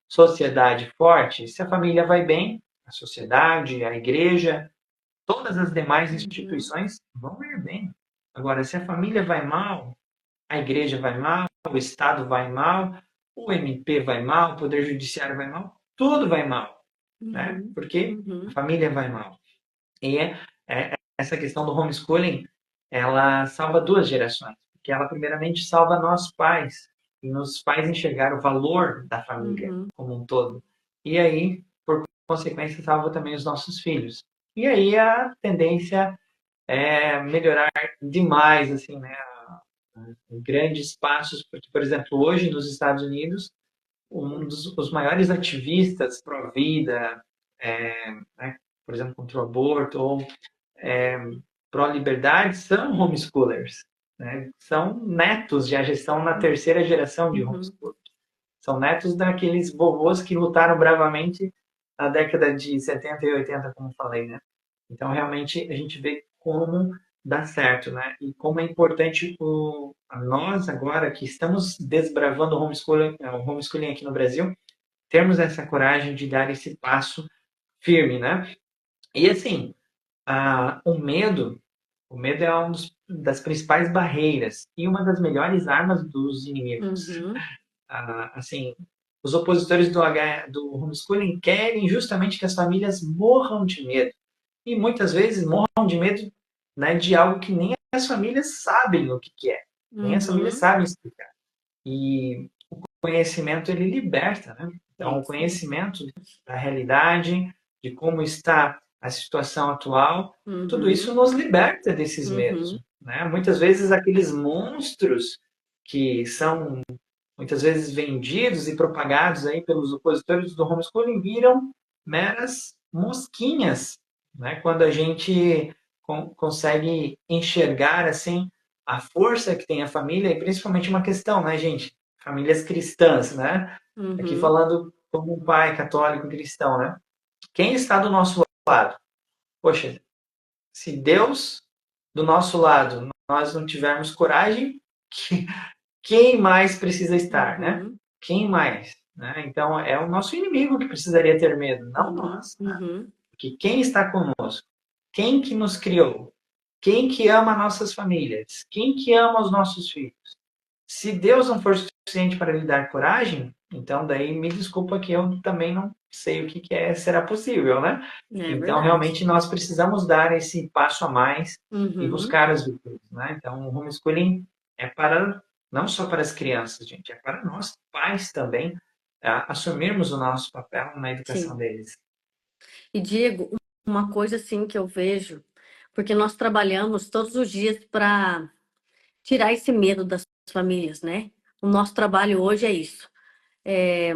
sociedade forte. Se a família vai bem, a sociedade, a igreja, todas as demais Uhum. instituições vão ir bem. Agora, se a família vai mal, a igreja vai mal, o Estado vai mal, o MP vai mal, o Poder Judiciário vai mal, tudo vai mal, né? Uhum. Porque a Uhum. família vai mal. E essa questão do homeschooling, ela salva duas gerações. Porque ela, primeiramente, salva nós pais, e nos faz enxergar o valor da família Uhum. como um todo. E aí, por consequência, salva também os nossos filhos. E aí a tendência é melhorar demais, assim, né? Grandes passos, porque, por exemplo, hoje nos Estados Unidos, um dos os maiores ativistas pró-vida, né, por exemplo, contra o aborto ou pró-liberdade são homeschoolers, né? São netos, já estão na terceira geração de Uhum. homeschoolers. São netos daqueles vovôs que lutaram bravamente na década de 70 e 80, como falei, né? Então, realmente, a gente vê como dá certo, né? E como é importante a nós, agora, que estamos desbravando o homeschooling aqui no Brasil, termos essa coragem de dar esse passo firme, né? E, assim, o medo é uma das principais barreiras e uma das melhores armas dos inimigos. Uhum. Assim, os opositores do homeschooling querem justamente que as famílias morram de medo. E muitas vezes morram de medo, né, de algo que nem as famílias sabem o que é. Nem as famílias Uhum. sabem explicar. E o conhecimento, ele liberta, né? Então, o Isso. conhecimento da realidade, de como está a situação atual, tudo isso Uhum. nos liberta desses medos, Uhum. né? Muitas vezes aqueles monstros que são muitas vezes vendidos e propagados aí pelos opositores do homeschooling viram meras mosquinhas, né? Quando a gente consegue enxergar assim a força que tem a família e principalmente uma questão, né, gente? Famílias cristãs, né? Aqui Uhum. falando como um pai católico cristão, né? Quem está do nosso lado? Poxa, se Deus do nosso lado nós não tivermos coragem, quem mais precisa estar, né? Uhum. Quem mais? Né? Então, é o nosso inimigo que precisaria ter medo, não Uhum. nós. Né? Uhum. Porque quem está conosco? Quem que nos criou? Quem que ama nossas famílias? Quem que ama os nossos filhos? Se Deus não for suficiente para lhe dar coragem, então daí me desculpa que eu também não sei o que, será possível, né? É Então, verdade. realmente, nós precisamos dar esse passo a mais e Uhum. buscar as virtudes, né? Então, o homeschooling é para Não só para as crianças, gente, é para nós, pais também, assumirmos o nosso papel na educação Sim. deles. E Diego, uma coisa assim que eu vejo, porque nós trabalhamos todos os dias para tirar esse medo das famílias, né? O nosso trabalho hoje é isso. É,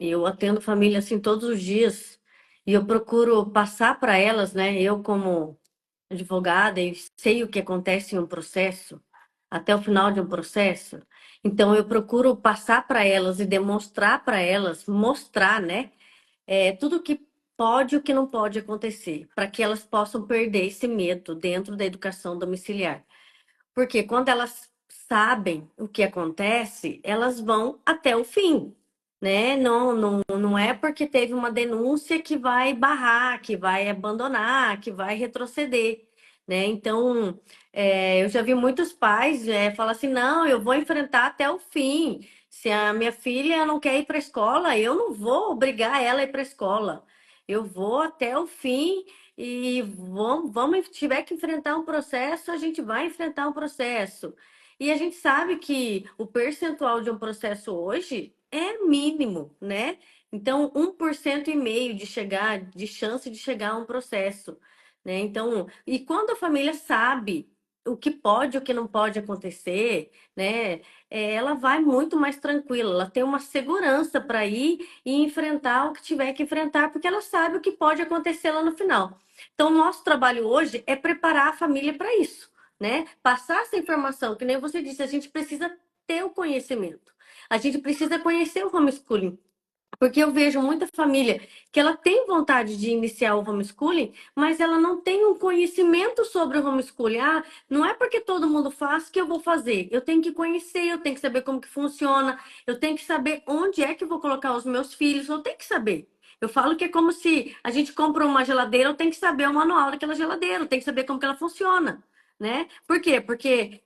eu atendo família assim todos os dias e eu procuro passar para elas, né? Eu como advogada e sei o que acontece em um processo, até o final de um processo. Então eu procuro passar para elas e demonstrar para elas, mostrar, né? Tudo que pode e o que não pode acontecer, para que elas possam perder esse medo dentro da educação domiciliar. Porque quando elas sabem o que acontece, elas vão até o fim, né? Não é porque teve uma denúncia que vai barrar, que vai abandonar, que vai retroceder, né? Então, eu já vi muitos pais falar assim, não, eu vou enfrentar até o fim. Se a minha filha não quer ir para a escola, eu não vou obrigar ela a ir para a escola. Eu vou até o fim e vamos, tiver que enfrentar um processo, a gente vai enfrentar um processo. E a gente sabe que o percentual de um processo hoje é mínimo, né? Então, 1,5% de chance de chegar a um processo, né? Então, e quando a família sabe o que pode e o que não pode acontecer, né? Ela vai muito mais tranquila, ela tem uma segurança para ir e enfrentar o que tiver que enfrentar, porque ela sabe o que pode acontecer lá no final. Então, nosso trabalho hoje é preparar a família para isso, né? Passar essa informação, que nem você disse, a gente precisa ter o conhecimento. A gente precisa conhecer o homeschooling. Porque eu vejo muita família que ela tem vontade de iniciar o homeschooling, mas ela não tem um conhecimento sobre o homeschooling. Ah, não é porque todo mundo faz que eu vou fazer. Eu tenho que conhecer, eu tenho que saber como que funciona, eu tenho que saber onde é que eu vou colocar os meus filhos, eu tenho que saber. Eu falo que é como se a gente compra uma geladeira, eu tenho que saber o manual daquela geladeira, eu tenho que saber como que ela funciona, né? Por quê? Porque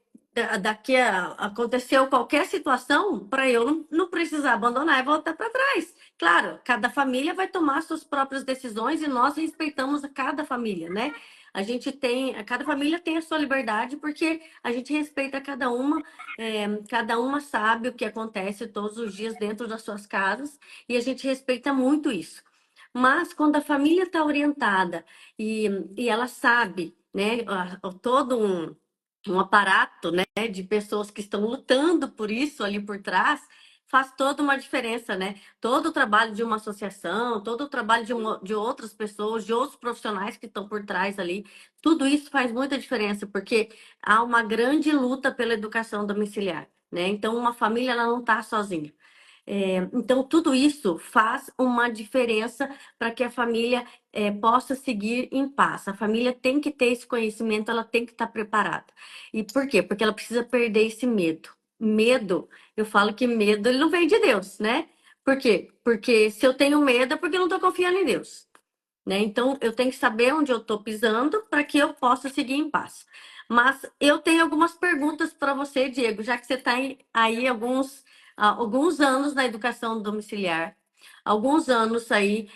daqui a aconteceu qualquer situação para eu não precisar abandonar e voltar para trás. Claro, cada família vai tomar suas próprias decisões e nós respeitamos a cada família, né? Cada família tem a sua liberdade porque a gente respeita cada uma sabe o que acontece todos os dias dentro das suas casas e a gente respeita muito isso. Mas quando a família está orientada e ela sabe, né, todo um aparato, né, de pessoas que estão lutando por isso ali por trás, faz toda uma diferença, né? Todo o trabalho de uma associação, todo o trabalho de outras pessoas, de outros profissionais que estão por trás ali, tudo isso faz muita diferença, porque há uma grande luta pela educação domiciliar, né? Então, uma família ela não está sozinha. Então, tudo isso faz uma diferença para que a família possa seguir em paz. A família tem que ter esse conhecimento, ela tem que estar preparada. E por quê? Porque ela precisa perder esse medo. Medo, eu falo que medo ele não vem de Deus, né? Por quê? Porque se eu tenho medo é porque eu não estou confiando em Deus, né? Então, eu tenho que saber onde eu estou pisando para que eu possa seguir em paz. Mas eu tenho algumas perguntas para você, Diego, já que você está aí alguns anos na educação domiciliar, alguns anos aí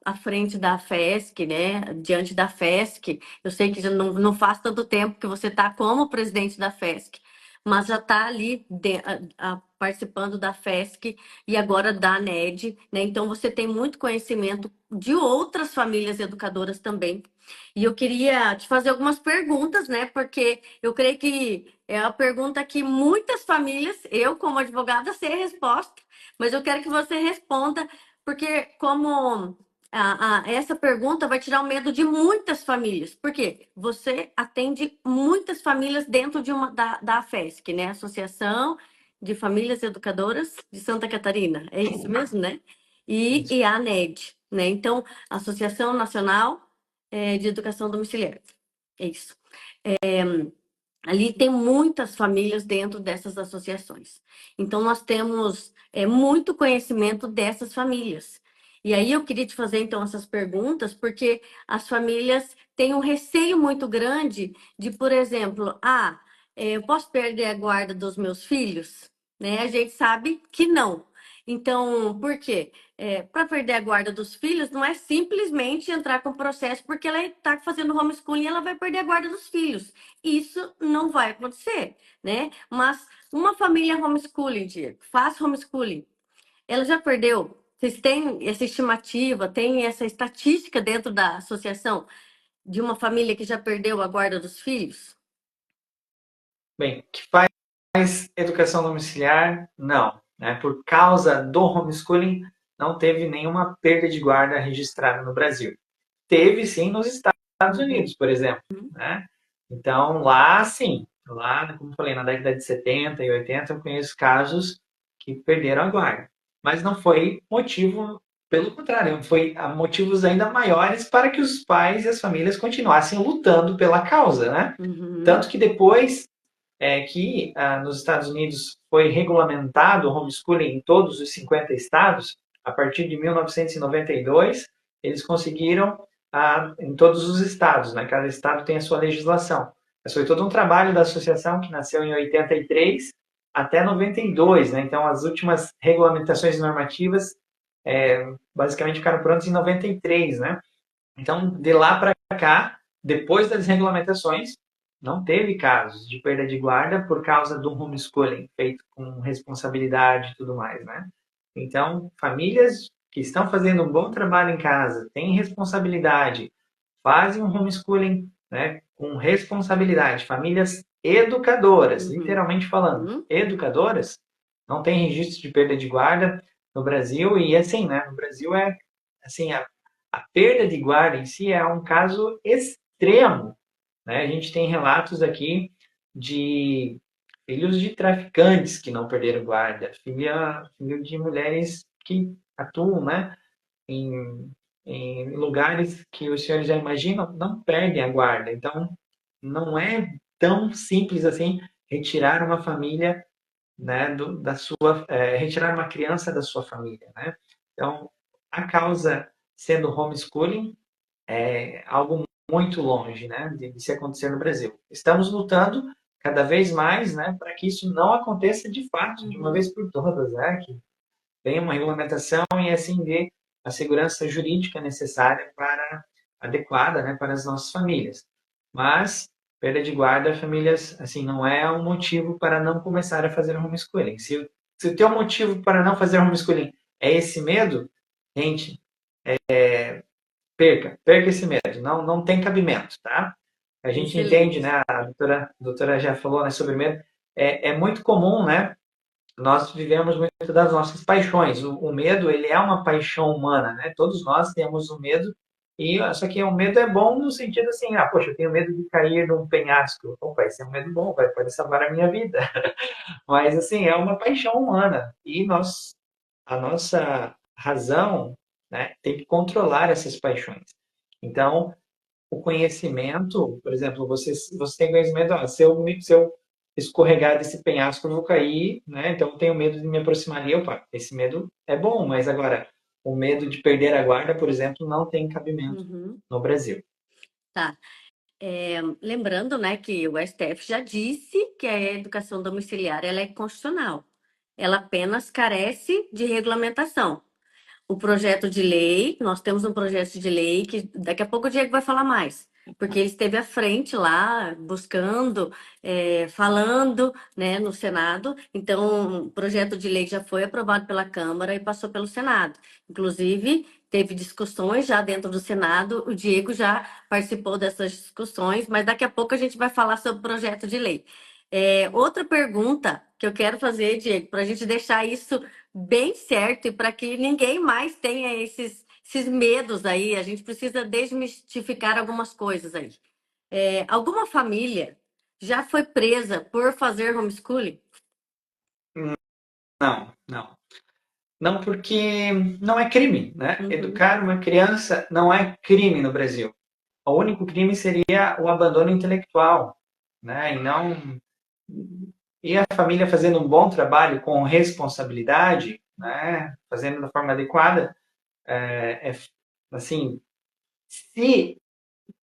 à frente da FESC, né? Diante da FESC. Eu sei que já não faz tanto tempo que você está como presidente da FESC, mas já está ali participando da FESC e agora da NED, né? Então você tem muito conhecimento de outras famílias educadoras também. E eu queria te fazer algumas perguntas, né? Porque eu creio que é a pergunta que muitas famílias, eu como advogada sei a resposta, mas eu quero que você responda, porque como essa pergunta vai tirar o medo de muitas famílias. Por quê? Você atende muitas famílias dentro da AFESC, né? Associação de Famílias Educadoras de Santa Catarina. É isso mesmo, né? E a ANED, né? Então, Associação Nacional de Educação Domiciliar. É isso. Ali tem muitas famílias dentro dessas associações. Então, nós temos muito conhecimento dessas famílias. E aí eu queria te fazer, então, essas perguntas, porque as famílias têm um receio muito grande de, por exemplo, eu posso perder a guarda dos meus filhos? Né? A gente sabe que não. Então, por quê? Para perder a guarda dos filhos, não é simplesmente entrar com o processo porque ela está fazendo homeschooling e ela vai perder a guarda dos filhos. Isso não vai acontecer, né? Mas uma família homeschooling, Diego, faz homeschooling, ela já perdeu. Vocês têm essa estimativa, tem essa estatística dentro da associação de uma família que já perdeu a guarda dos filhos? Bem, que faz educação domiciliar, não. Né? Por causa do homeschooling, não teve nenhuma perda de guarda registrada no Brasil. Teve sim nos Estados Unidos, por exemplo. Né? Então, lá sim, lá, como eu falei, na década de 70 e 80, eu conheço casos que perderam a guarda. Mas não foi motivo, pelo contrário, foi motivos ainda maiores para que os pais e as famílias continuassem lutando pela causa. Né? Uhum. Tanto que depois que nos Estados Unidos foi regulamentado o homeschooling em todos os 50 estados, a partir de 1992, eles conseguiram em todos os estados, né? Cada estado tem a sua legislação. Mas foi todo um trabalho da associação que nasceu em 83 até 92, né? Então as últimas regulamentações normativas basicamente ficaram prontas em 93, né? Então de lá para cá, depois das regulamentações, não teve casos de perda de guarda por causa do homeschooling feito com responsabilidade e tudo mais, né? Então, famílias que estão fazendo um bom trabalho em casa, têm responsabilidade, fazem um homeschooling, né, com responsabilidade, famílias educadoras, Uhum. literalmente falando, Uhum. educadoras, não tem registro de perda de guarda no Brasil e assim, né, no Brasil assim, a perda de guarda em si é um caso extremo, né? A gente tem relatos aqui de filhos de traficantes que não perderam guarda, filho de mulheres que atuam, né, em, em lugares que os senhores já imaginam, não perdem a guarda. Então, não é tão simples assim retirar uma família, né, retirar uma criança da sua família, né? Então, a causa sendo homeschooling é algo muito longe, né, de se acontecer no Brasil. Estamos lutando cada vez mais, né, para que isso não aconteça de fato, de uma Uhum. vez por todas, né, que tenha uma regulamentação e assim dê a segurança jurídica necessária para adequada, né, para as nossas famílias. Mas perda de guarda, famílias, assim, não é um motivo para não começar a fazer homeschooling. Se o teu motivo para não fazer homeschooling é esse medo, gente, perca esse medo, não tem cabimento, tá? A gente entende, Excelente. né? A doutora já falou, né, sobre medo. É muito comum, né? Nós vivemos muito das nossas paixões. O medo, ele é uma paixão humana, né? Todos nós temos o medo, e só que o medo é bom no sentido assim, poxa, eu tenho medo de cair num penhasco. Opa, esse é um medo bom, pode salvar a minha vida. Mas assim, é uma paixão humana. E a nossa razão, né, tem que controlar essas paixões. Então, o conhecimento, por exemplo, você tem conhecimento, se eu escorregar desse penhasco, eu vou cair, né? Então, eu tenho medo de me aproximar ali. Opa, esse medo é bom, mas agora, o medo de perder a guarda, por exemplo, não tem cabimento Uhum. no Brasil. Tá. Lembrando, né, que o STF já disse que a educação domiciliar ela é constitucional. Ela apenas carece de regulamentação. O projeto de lei, nós temos um projeto de lei que daqui a pouco o Diego vai falar mais, porque ele esteve à frente lá, buscando, falando, né, no Senado. Então, o projeto de lei já foi aprovado pela Câmara e passou pelo Senado. Inclusive, teve discussões já dentro do Senado, o Diego já participou dessas discussões, mas daqui a pouco a gente vai falar sobre o projeto de lei. Outra pergunta que eu quero fazer, Diego, para a gente deixar isso bem certo e para que ninguém mais tenha esses medos aí, a gente precisa desmistificar algumas coisas aí. Alguma família já foi presa por fazer homeschooling? Não, não. Não, porque não é crime, né? Uhum. Educar uma criança não é crime no Brasil. O único crime seria o abandono intelectual, né? E não e a família fazendo um bom trabalho com responsabilidade, né? Fazendo da forma adequada, assim, se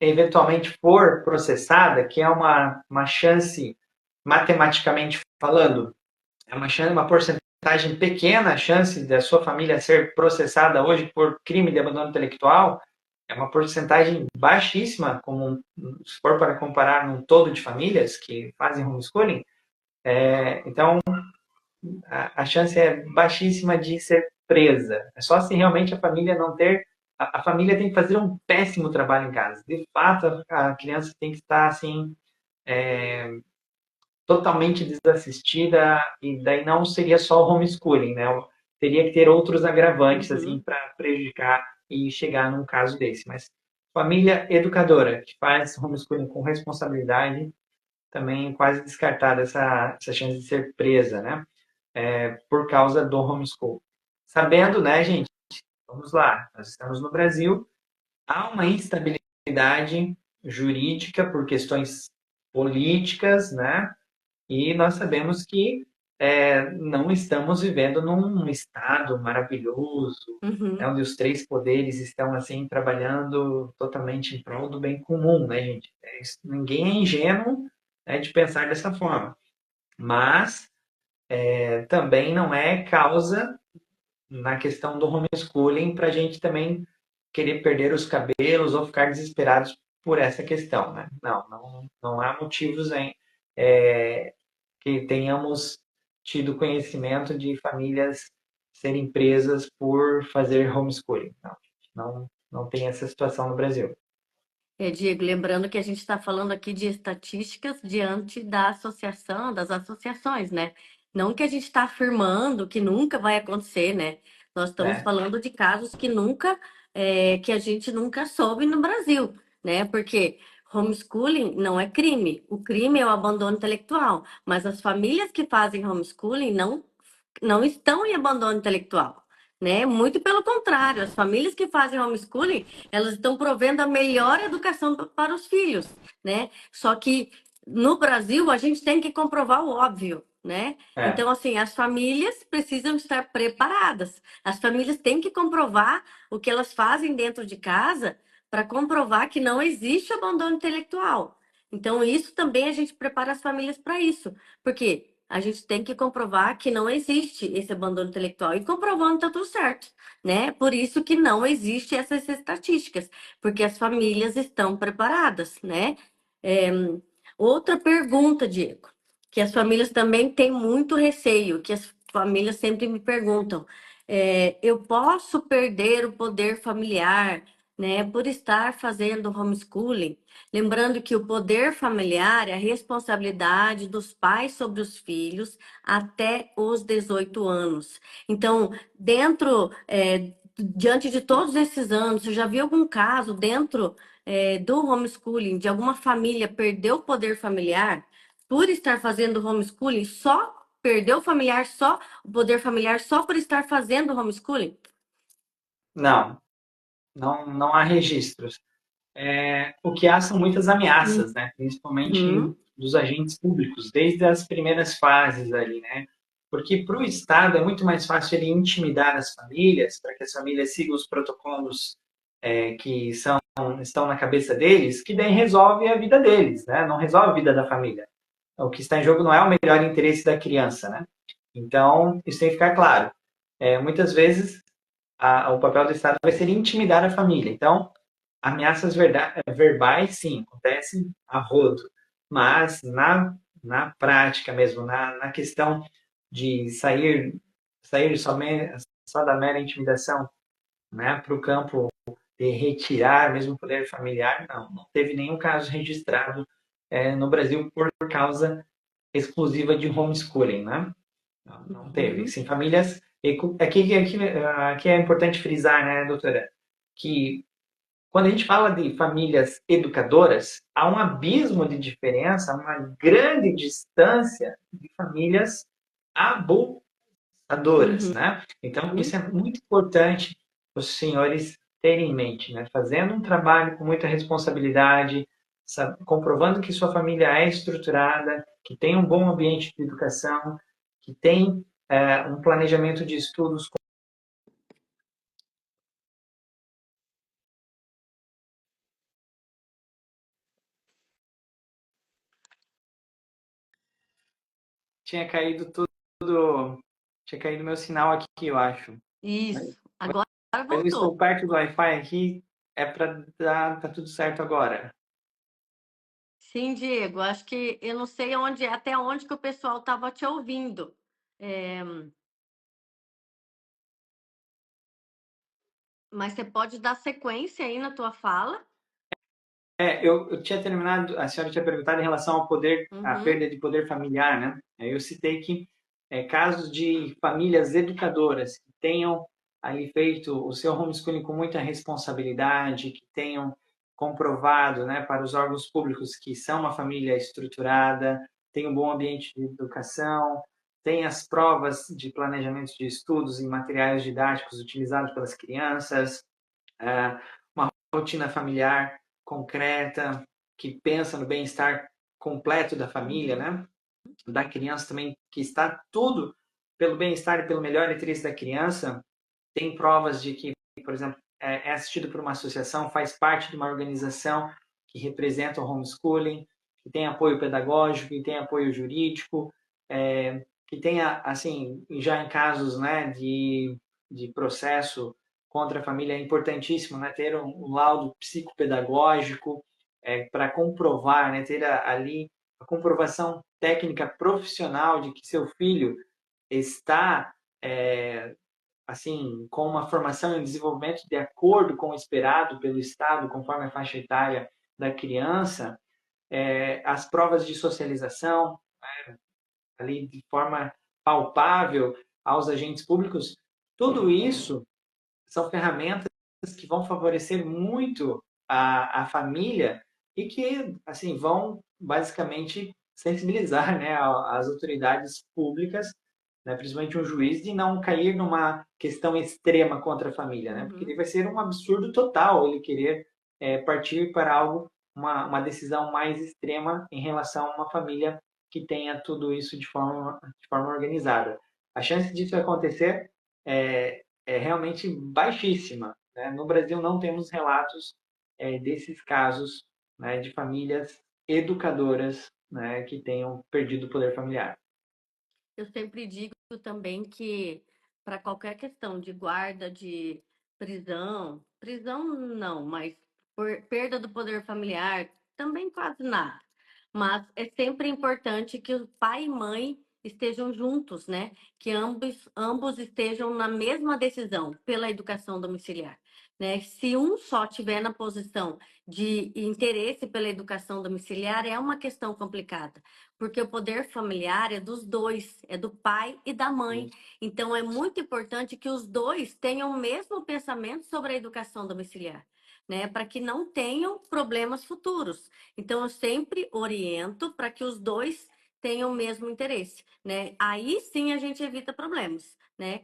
eventualmente for processada, que é uma chance matematicamente falando, é uma chance, uma porcentagem porcentagem pequena a chance da sua família ser processada hoje por crime de abandono intelectual, é uma porcentagem baixíssima, como se for para comparar num todo de famílias que fazem homeschooling. Então, a chance é baixíssima de ser presa. É só se realmente a família não ter. A família tem que fazer um péssimo trabalho em casa. De fato, a criança tem que estar assim, totalmente desassistida, e daí não seria só o homeschooling, né? Teria que ter outros agravantes assim Uhum. para prejudicar e chegar num caso desse. Mas família educadora que faz homeschooling com responsabilidade, também quase descartada essa chance de ser presa, né? Por causa do homeschool. Sabendo, né, gente? Vamos lá, nós estamos no Brasil, há uma instabilidade jurídica por questões políticas, né? E nós sabemos que não estamos vivendo num estado maravilhoso, né, Uhum. onde os três poderes estão assim trabalhando totalmente em prol do bem comum, né, gente? Ninguém é ingênuo, né, de pensar dessa forma. Mas também não é causa na questão do homeschooling para a gente também querer perder os cabelos ou ficar desesperados por essa questão, né? Não há motivos que tenhamos tido conhecimento de famílias serem presas por fazer homeschooling. Não tem essa situação no Brasil. Diego, lembrando que a gente está falando aqui de estatísticas diante da associação, das associações, né? Não que a gente está afirmando que nunca vai acontecer, né? Nós estamos Né? falando de casos que nunca, que a gente nunca soube no Brasil, né? Porque homeschooling não é crime. O crime é o abandono intelectual. Mas as famílias que fazem homeschooling não estão em abandono intelectual, né? Muito pelo contrário, as famílias que fazem homeschooling, elas estão provendo a melhor educação para os filhos, né? Só que no Brasil a gente tem que comprovar o óbvio, né? É, Então, assim, as famílias precisam estar preparadas. As famílias têm que comprovar o que elas fazem dentro de casa para comprovar que não existe abandono intelectual. Então, isso também a gente prepara as famílias para isso. Porque a gente tem que comprovar que não existe esse abandono intelectual. E comprovando está tudo certo, né? Por isso que não existe essas estatísticas, porque as famílias estão preparadas, né? É, outra pergunta, Diego, que as famílias também têm muito receio, que as famílias sempre me perguntam, eu posso perder o poder familiar, né, por estar fazendo homeschooling? Lembrando que o poder familiar é a responsabilidade dos pais sobre os filhos até os 18 anos. Então, diante de todos esses anos, você já viu algum caso dentro, do homeschooling, de alguma família perder o poder familiar por estar fazendo homeschooling, só perdeu o poder familiar só por estar fazendo homeschooling? não, não há registros. O que há são muitas ameaças, né? Principalmente Uhum, dos agentes públicos, desde as primeiras fases ali, né? Porque para o Estado é muito mais fácil ele intimidar as famílias, para que as famílias sigam os protocolos que estão na cabeça deles, que daí resolve a vida deles, né? Não resolve a vida da família. O que está em jogo não é o melhor interesse da criança, né? Então, isso tem que ficar claro. Muitas vezes, o papel do Estado vai ser intimidar a família. Então, ameaças verbais, sim, acontecem a rodo, mas na prática mesmo, na questão de sair só da mera intimidação, né, para o campo de retirar mesmo o poder familiar, não teve nenhum caso registrado no Brasil por causa exclusiva de homeschooling, né? Não teve. uhum, Sim, famílias. Aqui é importante frisar, né, doutora, que quando a gente fala de famílias educadoras, há um abismo de diferença, uma grande distância de famílias abusadoras, uhum. né? Então, isso é muito importante os senhores terem em mente, né? Fazendo um trabalho com muita responsabilidade, comprovando que sua família é estruturada, que tem um bom ambiente de educação, que tem um planejamento de estudos. Tinha caído tudo Tinha caído meu sinal aqui, eu acho. Isso. Agora Mas eu estou voltou. perto do Wi-Fi aqui, é para dar, tá tudo certo agora. Sim, Diego, acho que eu não sei onde, até onde que o pessoal estava te ouvindo. É, mas você pode dar sequência aí na tua fala? Eu tinha terminado, a senhora tinha perguntado em relação ao poder, à Uhum, perda de poder familiar, né? Eu citei que casos de famílias educadoras que tenham ali feito o seu homeschooling com muita responsabilidade, que tenham comprovado, né, para os órgãos públicos que são uma família estruturada, tem um bom ambiente de educação, tem as provas de planejamento de estudos e materiais didáticos utilizados pelas crianças, uma rotina familiar concreta, que pensa no bem-estar completo da família, uhum, né? Da criança também, que está tudo pelo bem-estar e pelo melhor interesse da criança. Tem provas de que, por exemplo, é assistido por uma associação, faz parte de uma organização que representa o homeschooling, que tem apoio pedagógico, que tem apoio jurídico, que tenha, assim, já em casos, né, de processo contra a família, é importantíssimo, né, ter um laudo psicopedagógico para comprovar, né, ter ali a comprovação técnica profissional de que seu filho está assim, com uma formação e desenvolvimento de acordo com o esperado pelo Estado, conforme a faixa etária da criança, as provas de socialização, ali de forma palpável aos agentes públicos, tudo isso são ferramentas que vão favorecer muito a família e que, assim, vão basicamente sensibilizar, né, as autoridades públicas, né, principalmente um juiz, de não cair numa questão extrema contra a família, né, porque uhum. vai ser um absurdo total ele querer partir para algo, uma decisão mais extrema em relação a uma família que tenha tudo isso de forma organizada. A chance disso acontecer é realmente baixíssima, né? No Brasil não temos relatos desses casos, né, de famílias educadoras, né, que tenham perdido o poder familiar. Eu sempre digo também que para qualquer questão de guarda, de prisão não, mas por perda do poder familiar, também quase nada. Mas é sempre importante que o pai e mãe estejam juntos, né? Que ambos estejam na mesma decisão pela educação domiciliar, né? Se um só tiver na posição de interesse pela educação domiciliar, é uma questão complicada porque o poder familiar é dos dois, é do pai e da mãe. Então, é muito importante que os dois tenham o mesmo pensamento sobre a educação domiciliar, né? Para que não tenham problemas futuros. Então, eu sempre oriento para que os dois tenham o mesmo interesse, né? Aí sim a gente evita problemas, né?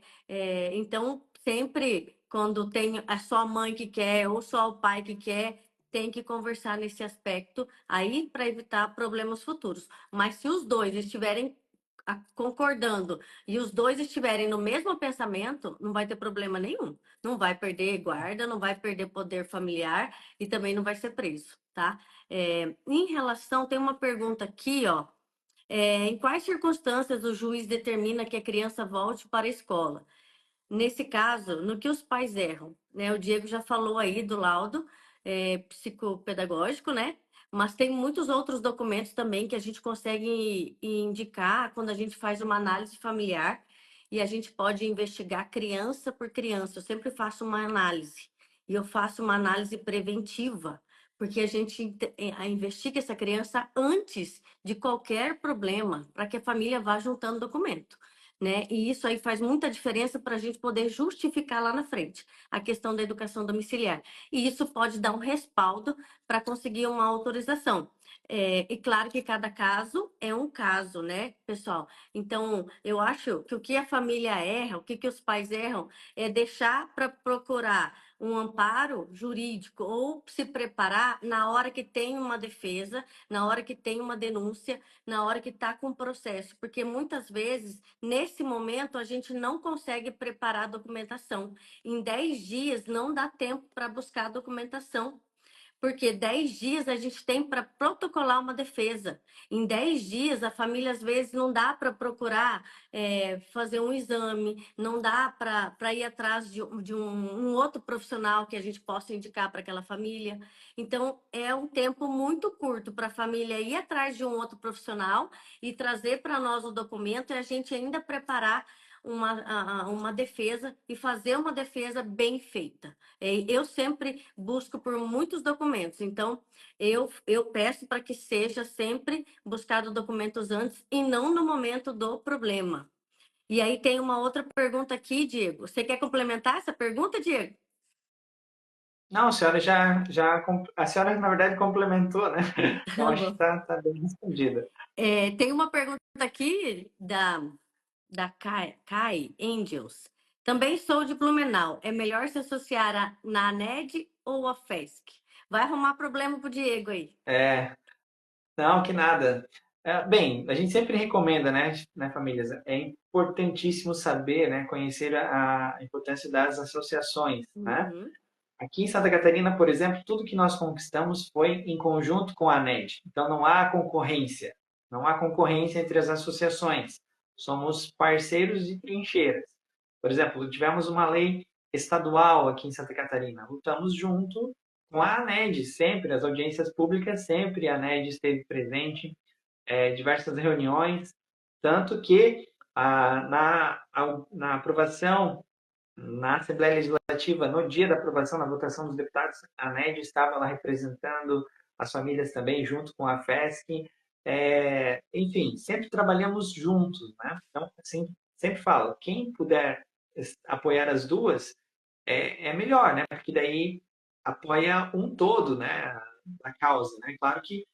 Então, sempre quando tem a só a mãe que quer ou só o pai que quer, tem que conversar nesse aspecto aí para evitar problemas futuros. Mas se os dois estiverem concordando e os dois estiverem no mesmo pensamento, não vai ter problema nenhum. Não vai perder guarda, não vai perder poder familiar e também não vai ser preso, tá? Em relação, tem uma pergunta aqui, ó. Em quais circunstâncias o juiz determina que a criança volte para a escola? Nesse caso, no que os pais erram, né? O Diego já falou aí do laudo psicopedagógico, né? Mas tem muitos outros documentos também que a gente consegue indicar quando a gente faz uma análise familiar e a gente pode investigar criança por criança. Eu sempre faço uma análise e eu faço uma análise preventiva, porque a gente investiga essa criança antes de qualquer problema, para que a família vá juntando documento, né? E isso aí faz muita diferença para a gente poder justificar lá na frente a questão da educação domiciliar. E isso pode dar um respaldo para conseguir uma autorização. E claro que cada caso é um caso, né, pessoal? Então, eu acho que o que a família erra, o que, que os pais erram, é deixar para procurar um amparo jurídico ou se preparar na hora que tem uma defesa, na hora que tem uma denúncia, na hora que está com o processo, porque muitas vezes, nesse momento, a gente não consegue preparar a documentação. Em 10 dias não dá tempo para buscar a documentação, Porque 10 dias a gente tem para protocolar uma defesa. Em 10 dias, a família às vezes não dá para procurar fazer um exame, não dá para ir atrás de um outro profissional que a gente possa indicar para aquela família. Então, é um tempo muito curto para a família ir atrás de um outro profissional e trazer para nós o documento e a gente ainda preparar uma defesa e fazer uma defesa bem feita. Eu sempre busco por muitos documentos, então eu peço para que seja sempre buscado documentos antes e não no momento do problema. E aí tem uma outra pergunta aqui, Diego. Você quer complementar essa pergunta, Diego? Não, a senhora a senhora na verdade complementou, né? Então Tá acho que bom. tá bem respondida. Tem uma pergunta aqui da Kai Angels. Também sou de Blumenau. É melhor se associar na ANED ou à FESC? Vai arrumar problema pro Diego aí. É, não, que nada. Bem, a gente sempre recomenda, né, famílias? É importantíssimo saber, né, conhecer a importância das associações, né? Uhum, Aqui em Santa Catarina, por exemplo, tudo que nós conquistamos foi em conjunto com a ANED. Então não há concorrência, não há concorrência entre as associações. Somos parceiros de trincheiras. Por exemplo, tivemos uma lei estadual aqui em Santa Catarina. Lutamos junto com a ANED, sempre, as audiências públicas, sempre a ANED esteve presente, diversas reuniões, tanto que na aprovação na Assembleia Legislativa, no dia da aprovação, na votação dos deputados, a NED estava lá representando as famílias também, junto com a FESC. Enfim, sempre trabalhamos juntos, né? Então, assim, sempre falo, quem puder apoiar as duas, é melhor, né? Porque daí apoia um todo, né? A causa, né? Claro que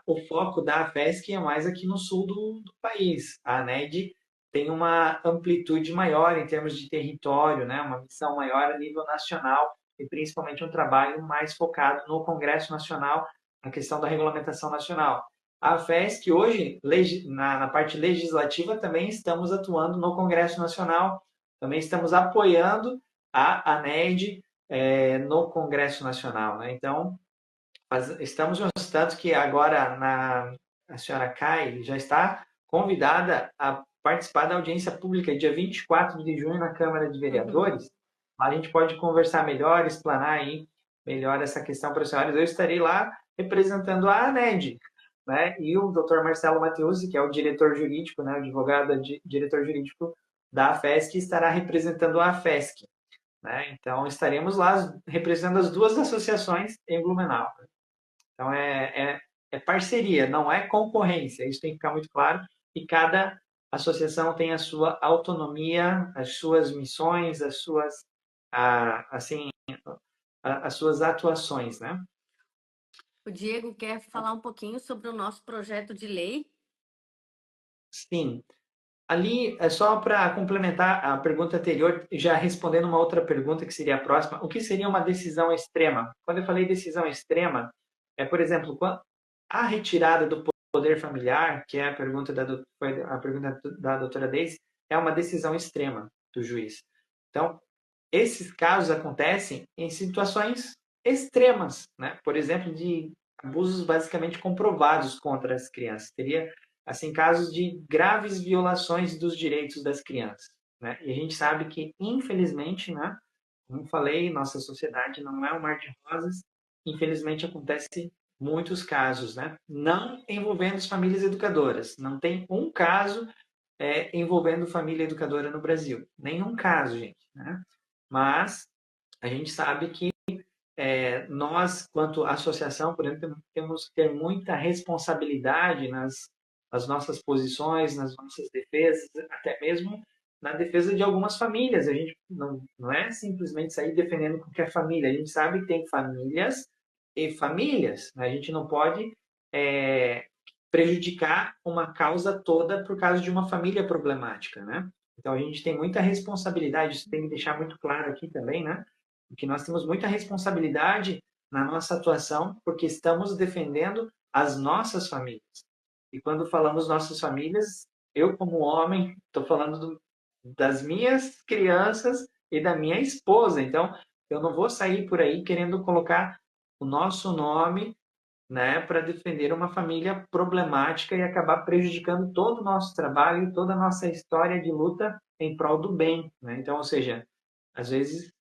o foco da FESC é mais aqui no sul do país. A ANED tem uma amplitude maior em termos de território, né? Uma missão maior a nível nacional e principalmente um trabalho mais focado no Congresso Nacional, na questão da regulamentação nacional. A FESC hoje, na parte legislativa, também estamos atuando no Congresso Nacional, também estamos apoiando a ANED no Congresso Nacional, né? Então, estamos juntos, tanto que agora a senhora Kai já está convidada a participar da audiência pública dia 24 de junho na Câmara de uhum, Vereadores. Lá a gente pode conversar melhor, explanar aí melhor essa questão para as senhoras. Eu estarei lá representando a ANED, né? E o Dr. Marcelo Mateusi, que é o diretor jurídico, né, o advogado, diretor jurídico da FESC, estará representando a FESC, né? Então estaremos lá representando as duas associações em Blumenau. Então, é parceria, não é concorrência. Isso tem que ficar muito claro. E cada associação tem a sua autonomia, as suas missões, assim, as suas atuações, né? O Diego quer falar um pouquinho sobre o nosso projeto de lei. Sim. Ali, é só para complementar a pergunta anterior, já respondendo uma outra pergunta que seria a próxima, o que seria uma decisão extrema? Quando eu falei decisão extrema, por exemplo, a retirada do poder familiar, que é a pergunta foi a pergunta da doutora Deise, é uma decisão extrema do juiz. Então, esses casos acontecem em situações extremas, né? Por exemplo, de abusos basicamente comprovados contra as crianças. Teria, assim, casos de graves violações dos direitos das crianças, né? E a gente sabe que, infelizmente, né? Como falei, nossa sociedade não é um mar de rosas. Infelizmente, acontece muitos casos, né? Não envolvendo as famílias educadoras. Não tem um caso envolvendo família educadora no Brasil. Nenhum caso, gente, né? Mas a gente sabe que nós, quanto associação, por exemplo, temos que ter muita responsabilidade nas nossas posições, nas nossas defesas, até mesmo na defesa de algumas famílias. A gente não é simplesmente sair defendendo qualquer família. A gente sabe que tem famílias e famílias, né? A gente não pode é, prejudicar uma causa toda por causa de uma família problemática, né? Então a gente tem muita responsabilidade, isso tem que deixar muito claro aqui também, né? Porque nós temos muita responsabilidade na nossa atuação, porque estamos defendendo as nossas famílias. E quando falamos nossas famílias, eu como homem estou falando das minhas crianças e da minha esposa. Então, eu não vou sair por aí querendo colocar o nosso nome, né, para defender uma família problemática e acabar prejudicando todo o nosso trabalho, toda a nossa história de luta em prol do bem, né? Então, ou seja, às vezes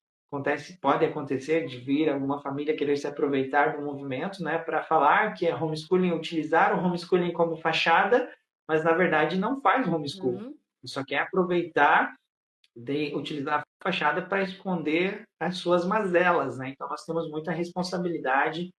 pode acontecer de vir alguma família querer se aproveitar do movimento, né, para falar que é homeschooling, utilizar o homeschooling como fachada, mas na verdade não faz homeschool. Uhum. Só quer aproveitar de utilizar a fachada para esconder as suas mazelas, né? Então nós temos muita responsabilidade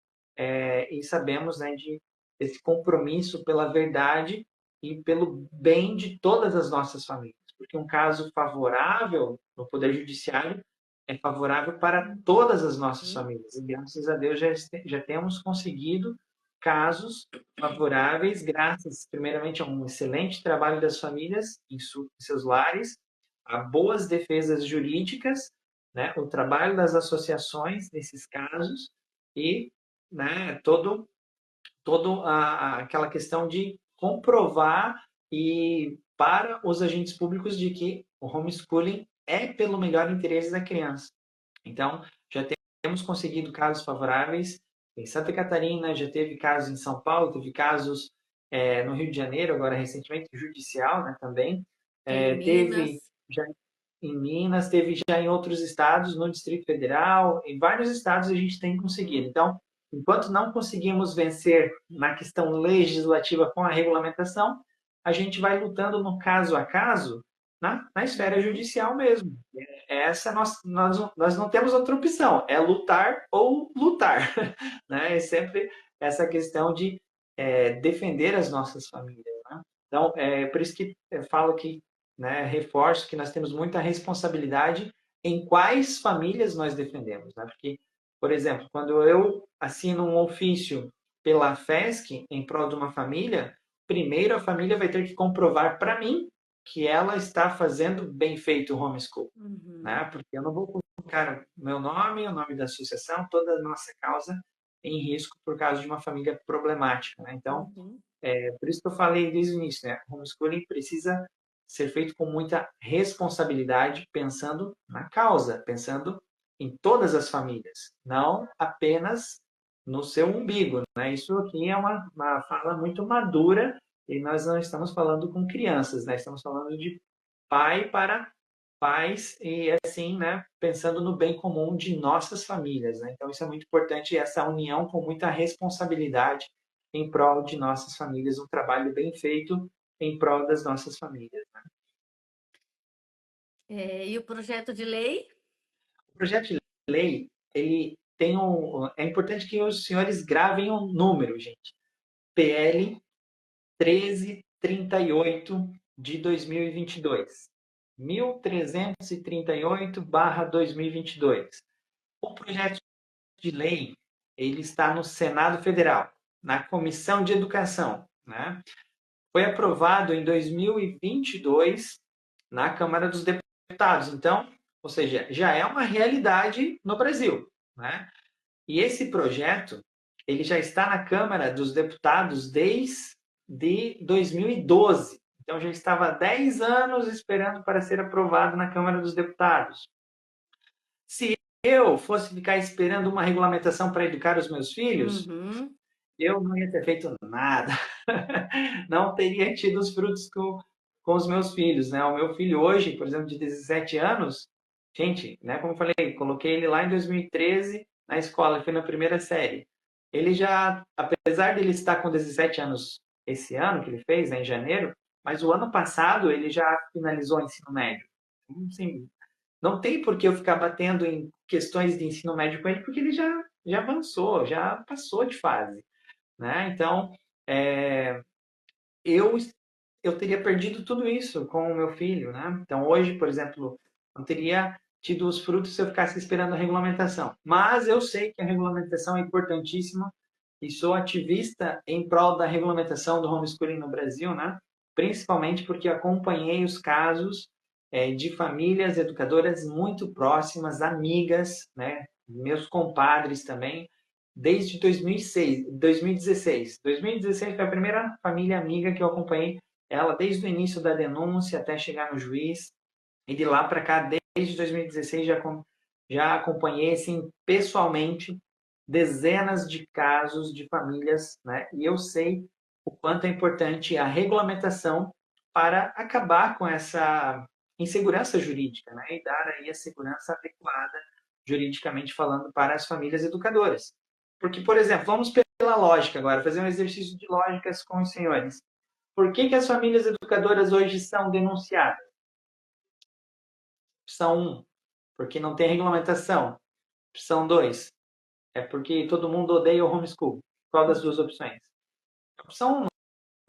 e sabemos, né, de esse compromisso pela verdade e pelo bem de todas as nossas famílias, porque um caso favorável no Poder Judiciário é favorável para todas as nossas Uhum. famílias. E graças a Deus já temos conseguido casos favoráveis, graças primeiramente a um excelente trabalho das famílias em seus lares, a boas defesas jurídicas, né, o trabalho das associações nesses casos e, né, todo aquela questão de comprovar e para os agentes públicos de que o homeschooling é pelo melhor interesse da criança. Então, já temos conseguido casos favoráveis em Santa Catarina, já teve casos em São Paulo, teve casos no Rio de Janeiro, agora recentemente, judicial, né, também. Em Teve Minas. já em Minas, teve já em outros estados, no Distrito Federal, em vários estados a gente tem conseguido. Uhum. Então, enquanto não conseguimos vencer na questão legislativa com a regulamentação, a gente vai lutando no caso a caso, na esfera Uhum. judicial mesmo. Essa nós não temos outra opção, é lutar ou lutar. Né? É sempre essa questão de defender as nossas famílias. Né? Então, por isso que eu falo que, né, reforço que nós temos muita responsabilidade em quais famílias nós defendemos. Né? Porque, por exemplo, quando eu assino um ofício pela FESC em prol de uma família, primeiro a família vai ter que comprovar para mim que ela está fazendo bem feito o homeschool, Uhum. né? Porque eu não vou colocar o meu nome, o nome da associação, toda a nossa causa em risco por causa de uma família problemática, né? Então, Uhum. por isso que eu falei desde o início, né? O homeschooling precisa ser feito com muita responsabilidade, pensando na causa, pensando em todas as famílias, não apenas no seu umbigo, né? Isso aqui é uma fala muito madura e nós não estamos falando com crianças, né? Estamos falando de pai para pais e assim, né, pensando no bem comum de nossas famílias, né? Então isso é muito importante, essa união com muita responsabilidade em prol de nossas famílias, um trabalho bem feito em prol das nossas famílias. Né? E o projeto de lei? O projeto de lei, ele tem é importante que os senhores gravem um número, gente. PL 1338 de 2022. 1338/2022. O projeto de lei, ele está no Senado Federal, na Comissão de Educação, né? Foi aprovado em 2022 na Câmara dos Deputados. Então, ou seja, já é uma realidade no Brasil, né? E esse projeto, ele já está na Câmara dos Deputados desde 2012. Então, já estava há 10 anos esperando para ser aprovado na Câmara dos Deputados. Se eu fosse ficar esperando uma regulamentação para educar os meus filhos, Uhum. eu não ia ter feito nada. Não teria tido os frutos com os meus filhos, né? O meu filho hoje, por exemplo, de 17 anos, gente, né, como eu falei, coloquei ele lá em 2013 na escola, ele foi na primeira série. Ele já, apesar de ele estar com 17 anos esse ano, que ele fez, né, em janeiro, mas o ano passado ele já finalizou o ensino médio. Então, assim, não tem por que eu ficar batendo em questões de ensino médio com ele, porque ele já avançou, já passou de fase, né? Então, é, eu eu teria perdido tudo isso com o meu filho, né? Então, hoje, por exemplo, não teria tido os frutos se eu ficasse esperando a regulamentação. Mas eu sei que a regulamentação é importantíssima e sou ativista em prol da regulamentação do homeschooling no Brasil, né? Principalmente porque acompanhei os casos de famílias educadoras muito próximas, amigas, né? Meus compadres também, desde 2006, 2016. 2016 foi a primeira família amiga que eu acompanhei ela desde o início da denúncia até chegar no juiz. E de lá para cá, desde 2016, já acompanhei assim, pessoalmente dezenas de casos de famílias, né? E eu sei o quanto é importante a regulamentação para acabar com essa insegurança jurídica, né? E dar aí a segurança adequada, juridicamente falando, para as famílias educadoras. Porque, por exemplo, vamos pela lógica agora, fazer um exercício de lógicas com os senhores. Por que as famílias educadoras hoje são denunciadas? Opção 1, porque não tem regulamentação. Opção 2, é porque todo mundo odeia o homeschool. Qual das duas opções? Opção 1,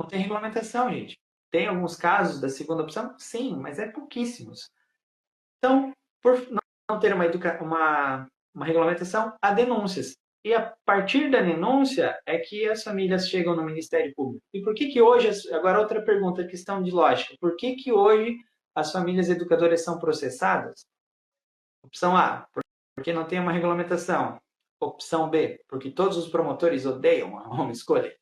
não tem regulamentação, gente. Tem alguns casos da segunda opção? Sim, mas é pouquíssimos. Então, por não ter uma regulamentação, há denúncias. E a partir da denúncia é que as famílias chegam no Ministério Público. E por que hoje, agora outra pergunta, questão de lógica, por que hoje as famílias educadoras são processadas? Opção A, porque não tem uma regulamentação. Opção B, porque todos os promotores odeiam a homeschooling.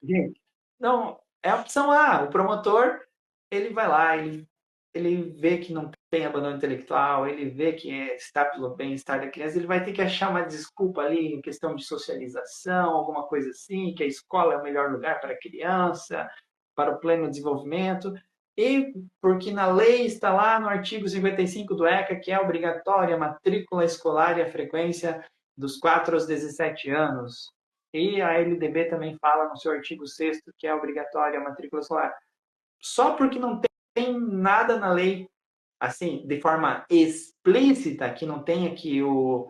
Gente, não, é a opção A. O promotor, ele vai lá, ele vê que não tem abandono intelectual, ele vê que está pelo bem-estar da criança, ele vai ter que achar uma desculpa ali em questão de socialização, alguma coisa assim, que a escola é o melhor lugar para a criança, para o pleno desenvolvimento, e porque na lei está lá no artigo 55 do ECA que é obrigatória a matrícula escolar e a frequência dos 4 aos 17 anos. E a LDB também fala no seu artigo 6º que é obrigatória a matrícula escolar. Só porque não tem nada na lei, assim, de forma explícita, que não tenha que o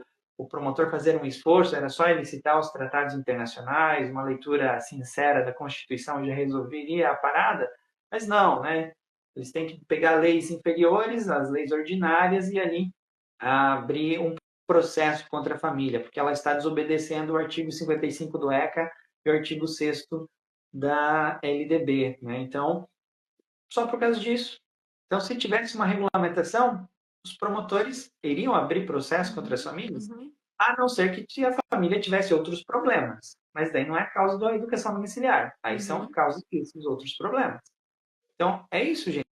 promotor fazer um esforço, era só ele citar os tratados internacionais, uma leitura sincera da Constituição já resolveria a parada, mas não, né? Eles têm que pegar leis inferiores, as leis ordinárias, e ali abrir um processo contra a família, porque ela está desobedecendo o artigo 55 do ECA e o artigo 6º da LDB, né? Então, só por causa disso. Então, se tivesse uma regulamentação, os promotores iriam abrir processo contra as famílias, a não ser que a família tivesse outros problemas. Mas daí não é causa da educação domiciliar. Aí são causas desses outros problemas. Então, é isso, gente.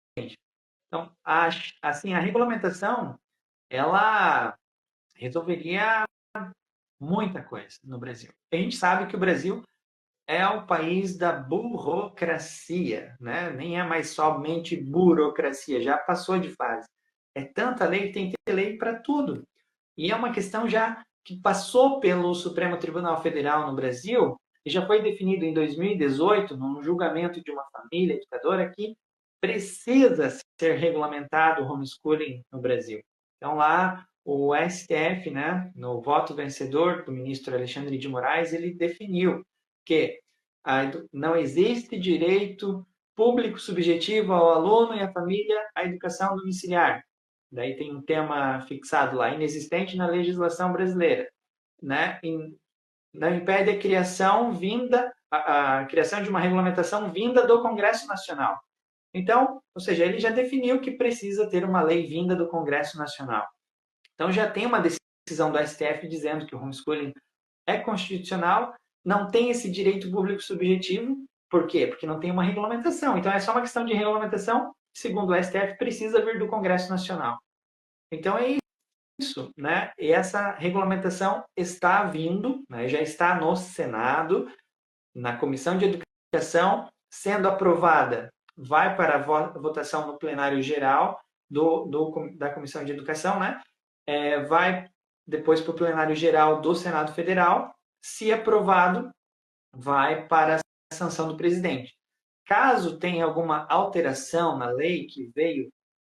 Então, assim, a regulamentação, ela resolveria muita coisa no Brasil. A gente sabe que o Brasil é o país da burocracia, né? Nem é mais somente burocracia, já passou de fase. É tanta lei, tem que ter lei para tudo. E é uma questão já que passou pelo Supremo Tribunal Federal no Brasil e já foi definido em 2018, num julgamento de uma família educadora, que precisa ser regulamentado o homeschooling no Brasil. Então lá o STF, né, no voto vencedor do ministro Alexandre de Moraes, ele definiu que não existe direito público subjetivo ao aluno e à família à educação domiciliar. Daí tem um tema fixado lá, inexistente na legislação brasileira, né? Não impede a criação a criação de uma regulamentação vinda do Congresso Nacional. Então, ou seja, ele já definiu que precisa ter uma lei vinda do Congresso Nacional. Então já tem uma decisão do STF dizendo que o homeschooling é constitucional, não tem esse direito público subjetivo. Por quê? Porque não tem uma regulamentação. Então é só uma questão de regulamentação, segundo o STF, precisa vir do Congresso Nacional. Então é isso, né? E essa regulamentação está vindo, né? Já está no Senado, na Comissão de Educação, sendo aprovada, vai para a votação no plenário geral da Comissão de Educação, né? Vai depois para o plenário geral do Senado Federal. Se aprovado, vai para a sanção do presidente. Caso tenha alguma alteração na lei que veio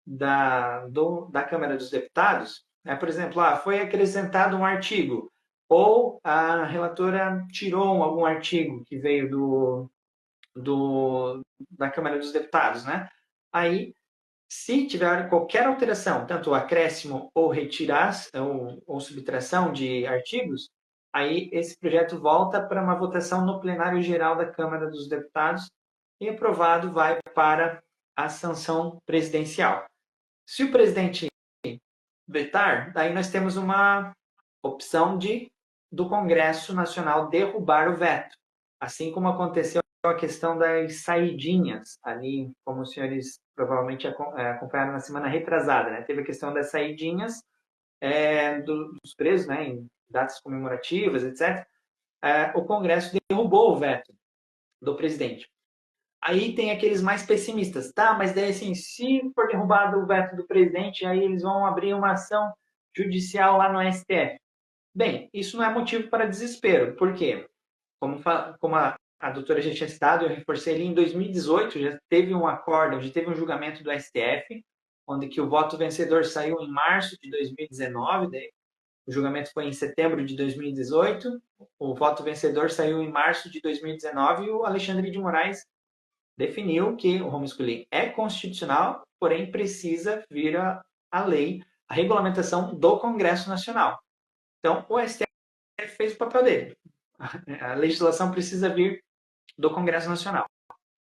da Câmara dos Deputados, né? Por exemplo, foi acrescentado um artigo, ou a relatora tirou algum artigo que veio da Câmara dos Deputados, né? Aí, se tiver qualquer alteração, tanto acréscimo ou ou subtração de artigos, aí esse projeto volta para uma votação no plenário geral da Câmara dos Deputados e aprovado vai para a sanção presidencial. Se o presidente vetar, daí nós temos uma opção do Congresso Nacional derrubar o veto, assim como aconteceu a questão das saidinhas ali, como os senhores provavelmente acompanharam na semana retrasada, né? Teve a questão das saidinhas dos presos, né, datas comemorativas, etc., o Congresso derrubou o veto do presidente. Aí tem aqueles mais pessimistas, tá? Mas daí, assim, se for derrubado o veto do presidente, aí eles vão abrir uma ação judicial lá no STF. Bem, isso não é motivo para desespero. Por quê? Como a doutora já tinha citado, eu reforcei ali, em 2018 já teve um acordo, já teve um julgamento do STF, onde que o voto vencedor saiu em março de 2019, daí, o julgamento foi em setembro de 2018, o voto vencedor saiu em março de 2019 e o Alexandre de Moraes definiu que o homeschooling é constitucional, porém precisa vir a lei, a regulamentação do Congresso Nacional. Então, o STF fez o papel dele. A legislação precisa vir do Congresso Nacional.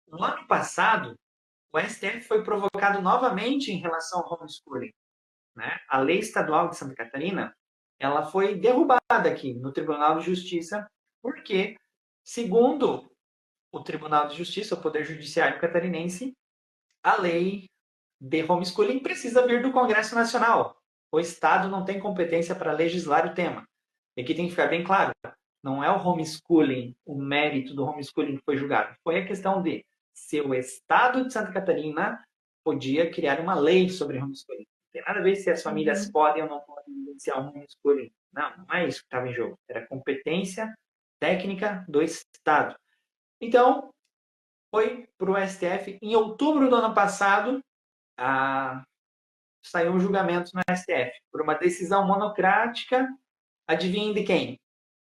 No ano passado, o STF foi provocado novamente em relação ao homeschooling, né? A lei estadual de Santa Catarina, ela foi derrubada aqui no Tribunal de Justiça, porque, segundo o Tribunal de Justiça, o Poder Judiciário catarinense, a lei de homeschooling precisa vir do Congresso Nacional. O Estado não tem competência para legislar o tema. E aqui tem que ficar bem claro, não é o homeschooling, o mérito do homeschooling que foi julgado. Foi a questão de se o Estado de Santa Catarina podia criar uma lei sobre homeschooling. Não tem nada a ver se as famílias podem ou não podem iniciar o homeschooling. Não, não é isso que estava em jogo. Era competência técnica do Estado. Então, foi para o STF. Em outubro do ano passado, saiu um julgamento no STF por uma decisão monocrática. Adivinhem de quem?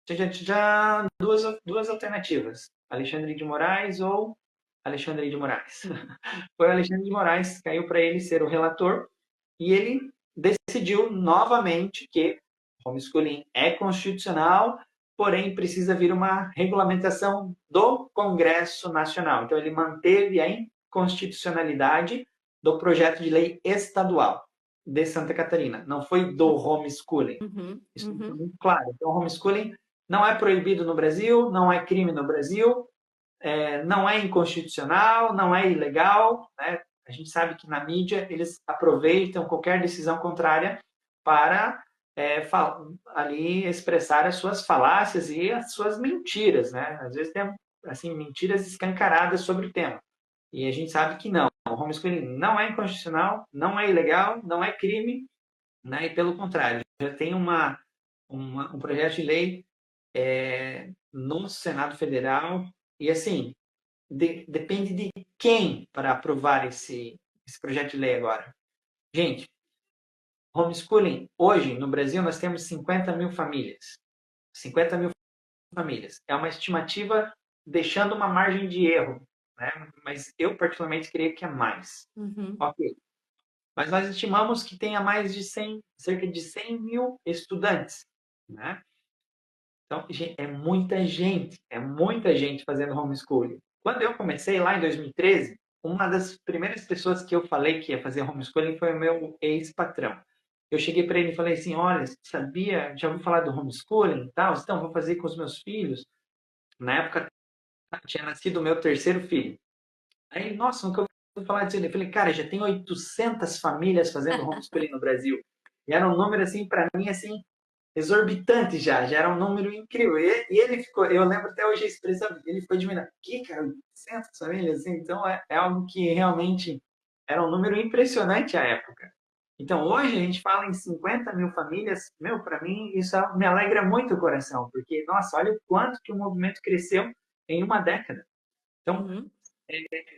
Já duas alternativas. Alexandre de Moraes ou Alexandre de Moraes. Foi o Alexandre de Moraes, caiu para ele ser o relator, e ele decidiu novamente que homeschooling é constitucional, porém precisa vir uma regulamentação do Congresso Nacional. Então ele manteve a inconstitucionalidade do projeto de lei estadual de Santa Catarina. Não foi do homeschooling. Isso é muito claro. Então, o homeschooling não é proibido no Brasil, não é crime no Brasil, não é inconstitucional, não é ilegal, né? A gente sabe que na mídia eles aproveitam qualquer decisão contrária para ali expressar as suas falácias e as suas mentiras, né? Às vezes tem assim mentiras escancaradas sobre o tema. E a gente sabe que não. O homeschooling não é inconstitucional, não é ilegal, não é crime, né? E pelo contrário, já tem um projeto de lei no Senado Federal e assim depende de quem para aprovar esse projeto de lei agora. Gente, homeschooling, hoje no Brasil nós temos 50 mil famílias. 50 mil famílias. É uma estimativa deixando uma margem de erro, né? Mas eu particularmente creio que é mais. Ok. Mas nós estimamos que tenha mais de cerca de 100 mil estudantes, né? Então, é muita gente fazendo homeschooling. Quando eu comecei lá em 2013, uma das primeiras pessoas que eu falei que ia fazer homeschooling foi o meu ex-patrão. Eu cheguei para ele e falei assim, olha, sabia, já ouviu falar do homeschooling e tal? Então, vou fazer com os meus filhos. Na época, tinha nascido o meu terceiro filho. Aí, nossa, nunca ouvi falar disso. Eu falei, cara, já tem 800 famílias fazendo homeschooling no Brasil. E era um número, assim, para mim, assim, exorbitante já era um número incrível. E ele ficou, eu lembro até hoje a expressão, ele ficou admirando, que cara, 800 famílias, assim, então é algo que realmente era um número impressionante à época. Então hoje a gente fala em 50 mil famílias, meu, para mim isso me alegra muito o coração, porque, nossa, olha o quanto que o movimento cresceu em uma década. Então,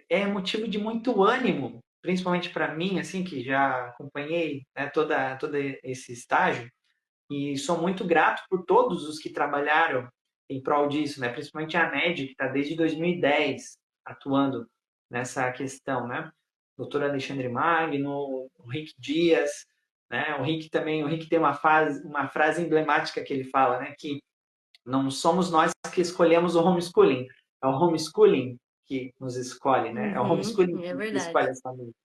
é motivo de muito ânimo, principalmente para mim, assim, que já acompanhei, né, todo esse estágio, e sou muito grato por todos os que trabalharam em prol disso, né? Principalmente a NED, que está desde 2010 atuando nessa questão, né? Doutor Alexandre Magno, o Rick Dias, né? O Rick tem uma frase emblemática que ele fala, né? Que não somos nós que escolhemos o homeschooling, é o homeschooling que nos escolhe, né? É o homeschooling É que verdade. escolhe as famílias.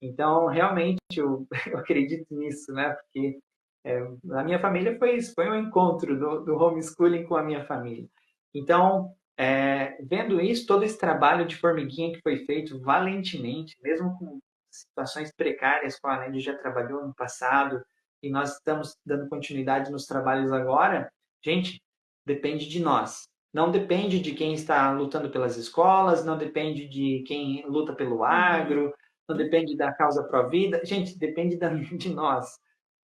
Então, realmente, eu acredito nisso, né? Porque a minha família foi isso, foi um encontro do homeschooling com a minha família. Então, vendo isso, todo esse trabalho de formiguinha que foi feito valentemente, mesmo com situações precárias, com a Andy já trabalhou no passado, e nós estamos dando continuidade nos trabalhos agora, gente, depende de nós. Não depende de quem está lutando pelas escolas, não depende de quem luta pelo Uhum. agro, não depende da causa pró-vida. Gente, depende de nós.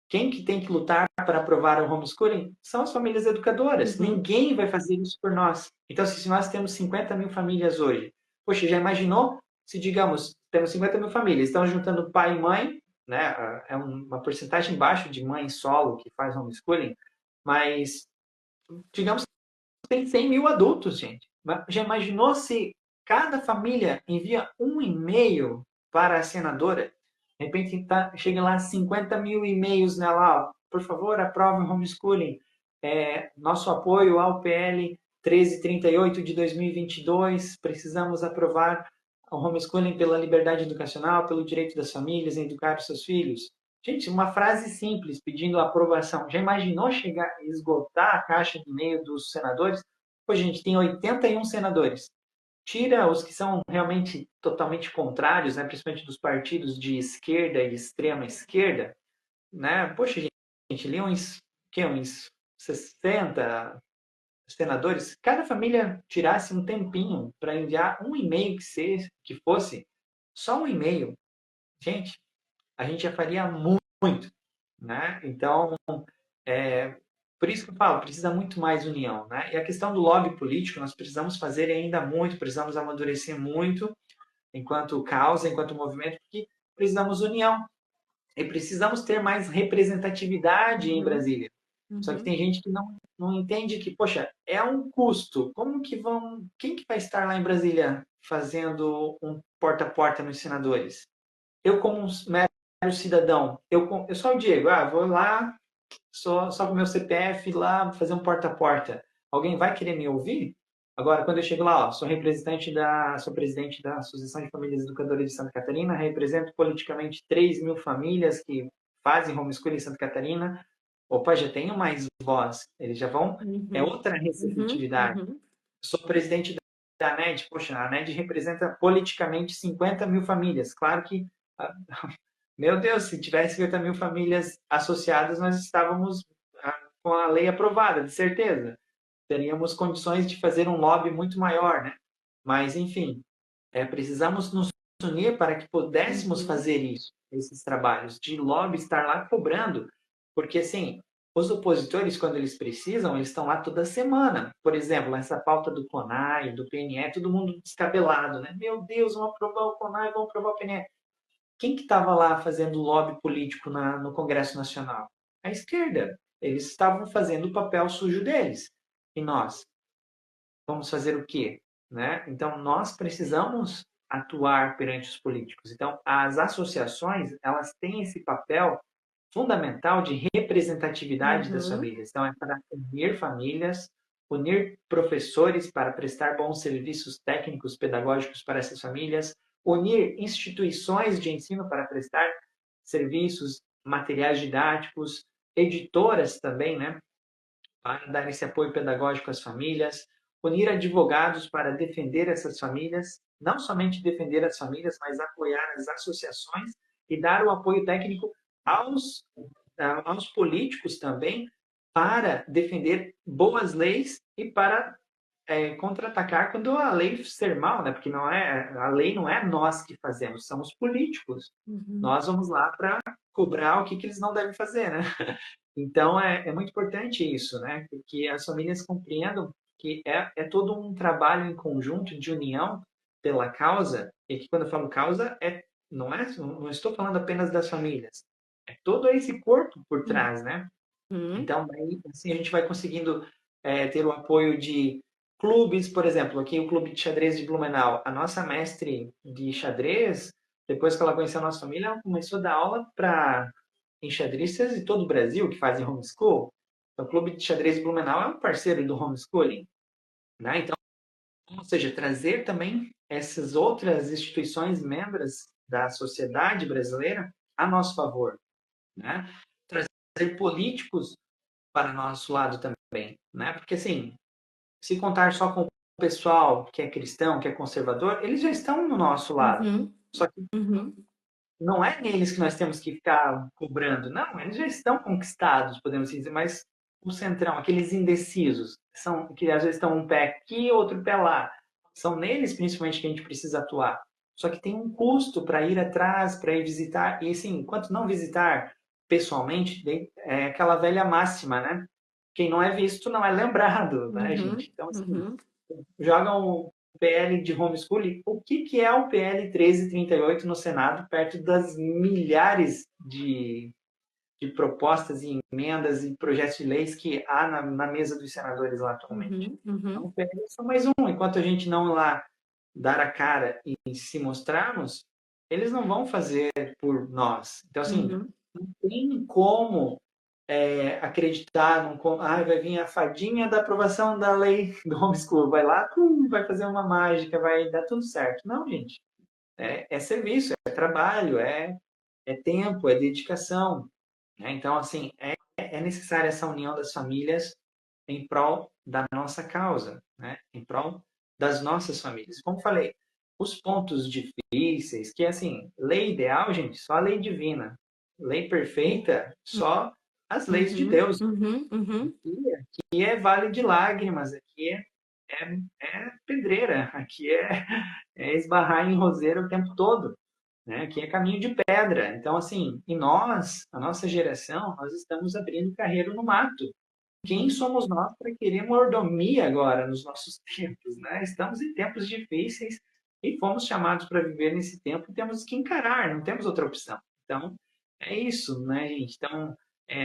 Quem que tem que lutar para aprovar o homeschooling são as famílias educadoras. Uhum. Ninguém vai fazer isso por nós. Então, se nós temos 50 mil famílias hoje, poxa, já imaginou se, digamos, temos 50 mil famílias, estão juntando pai e mãe, né? É uma porcentagem baixa de mãe solo que faz homeschooling, mas, digamos, tem 100 mil adultos, gente. Já imaginou se cada família envia um e-mail para a senadora? De repente chega lá 50 mil e-mails nela, ó, por favor, aprove o homeschooling. Nosso apoio ao PL 1338 de 2022. Precisamos aprovar o homeschooling pela liberdade educacional, pelo direito das famílias em educar os seus filhos. Gente, uma frase simples pedindo aprovação. Já imaginou chegar e esgotar a caixa de e-mail dos senadores? Pô, gente, tem 81 senadores. Tira os que são realmente totalmente contrários, né, principalmente dos partidos de esquerda e extrema esquerda, né? Poxa, gente, ali uns 60 senadores, cada família tirasse um tempinho para enviar um e-mail que fosse só um e-mail. Gente, a gente já faria muito, né? Então, é, por isso que eu falo, precisa muito mais união, né? E a questão do lobby político, nós precisamos fazer ainda muito, precisamos amadurecer muito enquanto causa, enquanto movimento, porque precisamos união e precisamos ter mais representatividade em Uhum. Brasília. Só que Uhum. tem gente que não entende que, poxa, é um custo. Como que vão. Quem que vai estar lá em Brasília fazendo um porta a porta nos senadores? Eu, como um mero cidadão, eu sou o Diego, vou lá, só com o meu CPF lá fazer um porta a porta. Alguém vai querer me ouvir? Agora, quando eu chego lá, ó, sou presidente da Associação de Famílias Educadoras de Santa Catarina, represento politicamente 3 mil famílias que fazem homeschooling em Santa Catarina. Opa, já tenho mais voz. Eles já vão. É Uhum. outra Uhum. receptividade. Uhum. Sou presidente da ANED. Poxa, a ANED representa politicamente 50 mil famílias. Claro que, ah, meu Deus, se tivesse 50 mil famílias associadas, nós estávamos com a lei aprovada, de certeza. Teríamos condições de fazer um lobby muito maior, né? Mas, enfim, precisamos nos unir para que pudéssemos Uhum. fazer isso, esses trabalhos, de lobby estar lá cobrando, porque, assim, os opositores, quando eles precisam, eles estão lá toda semana. Por exemplo, essa pauta do CONAI, do PNE, todo mundo descabelado, né? Meu Deus, vamos aprovar o CONAI, vamos aprovar o PNE. Quem que estava lá fazendo lobby político no Congresso Nacional? A esquerda. Eles estavam fazendo o papel sujo deles. E nós? Vamos fazer o quê? Né? Então, nós precisamos atuar perante os políticos. Então, as associações, elas têm esse papel fundamental de representatividade das Uhum. famílias. Então, é para unir famílias, unir professores para prestar bons serviços técnicos pedagógicos para essas famílias, unir instituições de ensino para prestar serviços, materiais didáticos, editoras também, né, para dar esse apoio pedagógico às famílias, unir advogados para defender essas famílias, não somente defender as famílias, mas apoiar as associações e dar o apoio técnico aos, aos políticos também para defender boas leis e para contra-atacar quando a lei ser mal, né? Porque não é a lei não é nós que fazemos, são os políticos. Uhum. Nós vamos lá para cobrar o que eles não devem fazer, né? Então, é muito importante isso, né? Que as famílias compreendam que é todo um trabalho em conjunto de união pela causa, e que quando eu falo causa, não estou falando apenas das famílias, é todo esse corpo por trás, né? Uhum. Então, daí, assim, a gente vai conseguindo ter o apoio de clubes, por exemplo, aqui o Clube de Xadrez de Blumenau. A nossa mestre de xadrez, depois que ela conheceu a nossa família, ela começou a dar aula para enxadristas de todo o Brasil que fazem homeschool. Então, o Clube de Xadrez de Blumenau é um parceiro do homeschooling, né? Então, ou seja, trazer também essas outras instituições membros da sociedade brasileira a nosso favor, né? Trazer políticos para nosso lado também, né? Porque assim, se contar só com o pessoal que é cristão, que é conservador, eles já estão no nosso lado. Uhum. Só que Uhum. não é neles que nós temos que ficar cobrando. Não, eles já estão conquistados, podemos dizer, mas o centrão, aqueles indecisos, são que às vezes estão um pé aqui, outro pé lá. São neles, principalmente, que a gente precisa atuar. Só que tem um custo para ir atrás, para ir visitar. E assim, enquanto não visitar pessoalmente, é aquela velha máxima, né? Quem não é visto não é lembrado, né, Uhum, gente? Então, assim, uhum, jogam PL de homeschooling. O que é o PL 1338 no Senado, perto das milhares de propostas e emendas e projetos de leis que há na mesa dos senadores lá atualmente? uhum, uhum, Então, o PL é só mais um. Enquanto a gente não lá dar a cara e se mostrarmos, eles não vão fazer por nós. Então, assim, uhum. não tem como acreditar, vai vir a fadinha da aprovação da lei do homeschool, vai lá, vai fazer uma mágica, vai dar tudo certo. Não, gente, é serviço, é trabalho, é tempo, é dedicação. Né? Então, assim, é necessária essa união das famílias em prol da nossa causa, né? Em prol das nossas famílias. Como falei, os pontos difíceis, que assim, lei ideal, gente, só a lei divina. Lei perfeita, só as leis de Uhum, Deus. uhum, uhum, Aqui é vale de lágrimas, aqui é pedreira, aqui é esbarrar em roseira o tempo todo, né? Aqui é caminho de pedra. Então, assim, e nós, a nossa geração, nós estamos abrindo carreiro no mato. Quem uhum, somos nós para querer mordomia agora nos nossos tempos, né? Estamos em tempos difíceis e fomos chamados para viver nesse tempo e temos que encarar, não temos outra opção. Então, é isso, né, gente? Então,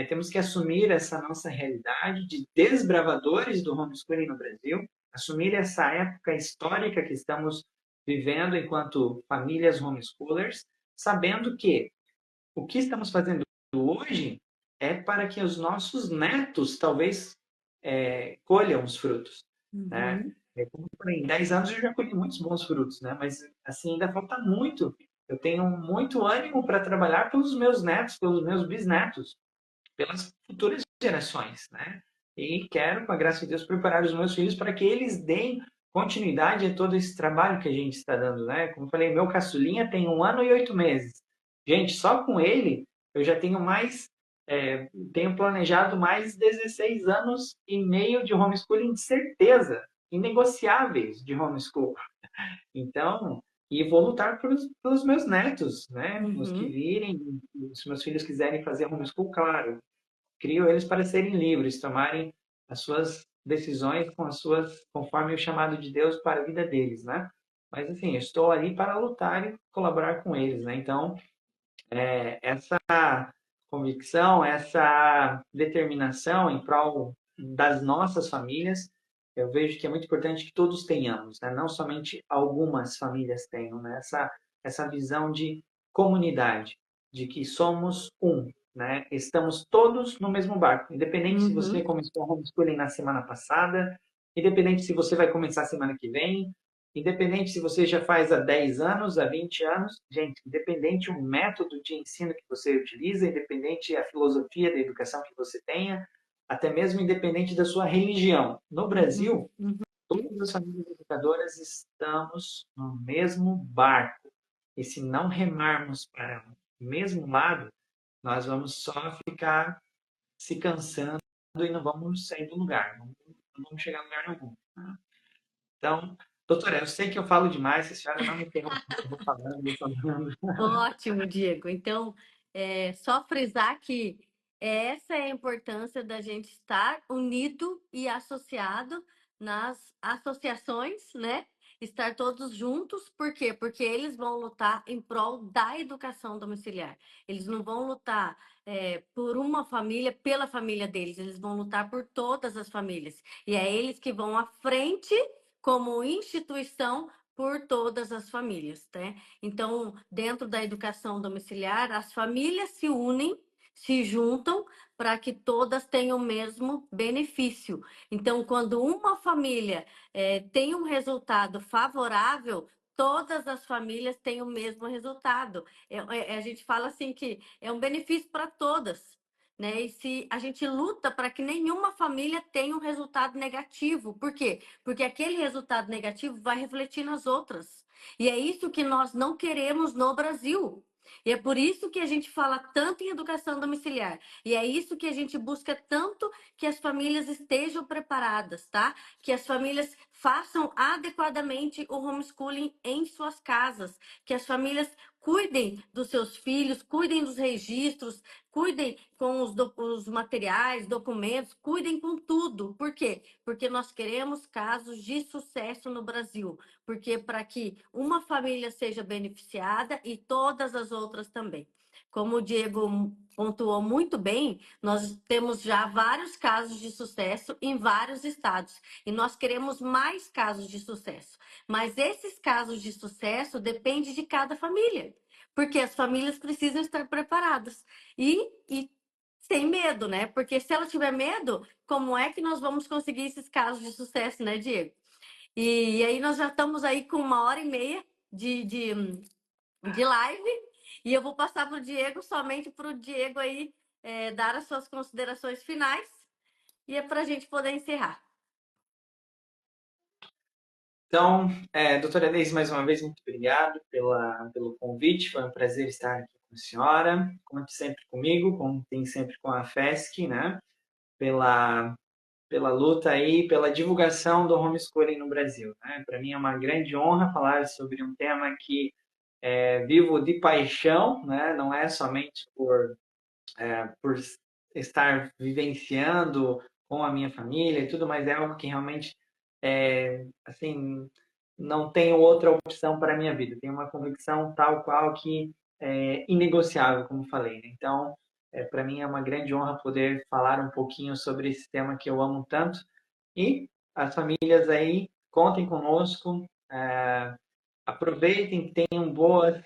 temos que assumir essa nossa realidade de desbravadores do homeschooling no Brasil, assumir essa época histórica que estamos vivendo enquanto famílias homeschoolers, sabendo que o que estamos fazendo hoje é para que os nossos netos talvez colham os frutos, né? uhum. Como eu falei, em 10 anos eu já colhi muitos bons frutos, né? Mas assim ainda falta muito. Eu tenho muito ânimo para trabalhar pelos meus netos, pelos meus bisnetos, pelas futuras gerações, né? E quero, com a graça de Deus, preparar os meus filhos para que eles deem continuidade a todo esse trabalho que a gente está dando, né? Como eu falei, meu caçulinha tem 1 ano e 8 meses. Gente, só com ele eu já tenho tenho planejado mais 16 anos e meio de homeschooling de certeza, inegociáveis de homeschool. Então, e vou lutar pelos meus netos, né? Os que Uhum. virem, se meus filhos quiserem fazer homeschool, claro, crio eles para serem livres, tomarem as suas decisões conforme o chamado de Deus para a vida deles, né? Mas assim, eu estou ali para lutar e colaborar com eles, né? Então, essa convicção, essa determinação em prol das nossas famílias, eu vejo que é muito importante que todos tenhamos, né? Não somente algumas famílias tenham, né? Essa visão de comunidade, de que somos um, né? Estamos todos no mesmo barco, independente se você Uhum. começou a homeschooling na semana passada, independente se você vai começar semana que vem, independente se você já faz há 10 anos, há 20 anos, gente, independente o método de ensino que você utiliza, independente a filosofia da educação que você tenha, até mesmo independente da sua religião. No Uhum, Brasil, uhum. todas as famílias educadoras estamos no mesmo barco. E se não remarmos para o mesmo lado, nós vamos só ficar se cansando e não vamos sair do lugar, não vamos chegar a lugar algum. Então, doutora, eu sei que eu falo demais, a senhora não me interrompe, eu vou falando, vou falando. Ótimo, Diego. Então, só frisar que essa é a importância da gente estar unido e associado nas associações, né? Estar todos juntos, por quê? Porque eles vão lutar em prol da educação domiciliar. Eles não vão lutar por uma família, pela família deles, eles vão lutar por todas as famílias. E é eles que vão à frente como instituição por todas as famílias, né? Então, dentro da educação domiciliar, as famílias se unem, se juntam para que todas tenham o mesmo benefício. Então, quando uma família tem um resultado favorável, todas as famílias têm o mesmo resultado. A gente fala assim que é um benefício para todas. Né? E se a gente luta para que nenhuma família tenha um resultado negativo. Por quê? Porque aquele resultado negativo vai refletir nas outras. E é isso que nós não queremos no Brasil. E é por isso que a gente fala tanto em educação domiciliar. E é isso que a gente busca tanto que as famílias estejam preparadas, tá? Que as famílias façam adequadamente o homeschooling em suas casas, que as famílias cuidem dos seus filhos, cuidem dos registros, cuidem com os materiais, documentos, cuidem com tudo. Por quê? Porque nós queremos casos de sucesso no Brasil. Porque para que uma família seja beneficiada e todas as outras também. Como o Diego pontuou muito bem, nós temos já vários casos de sucesso em vários estados e nós queremos mais casos de sucesso. Mas esses casos de sucesso dependem de cada família, porque as famílias precisam estar preparadas e sem medo, né? Porque se ela tiver medo, como é que nós vamos conseguir esses casos de sucesso, né, Diego? E aí nós já estamos aí com 1h30 de live e eu vou passar para o Diego, somente para o Diego aí dar as suas considerações finais e é para a gente poder encerrar. Então, doutora Deise, mais uma vez, muito obrigado pelo convite. Foi um prazer estar aqui com a senhora. Conte sempre comigo, como tem sempre com a FESC, né? Pela luta aí, pela divulgação do homeschooling no Brasil, né? Para mim é uma grande honra falar sobre um tema que vivo de paixão, né? Não é somente por estar vivenciando com a minha família e tudo, mas é algo que realmente assim, não tenho outra opção para a minha vida. Tenho uma convicção tal qual que é inegociável, como falei, né? Então, para mim é uma grande honra poder falar um pouquinho sobre esse tema que eu amo tanto. E as famílias aí, contem conosco, aproveitem, tenham boas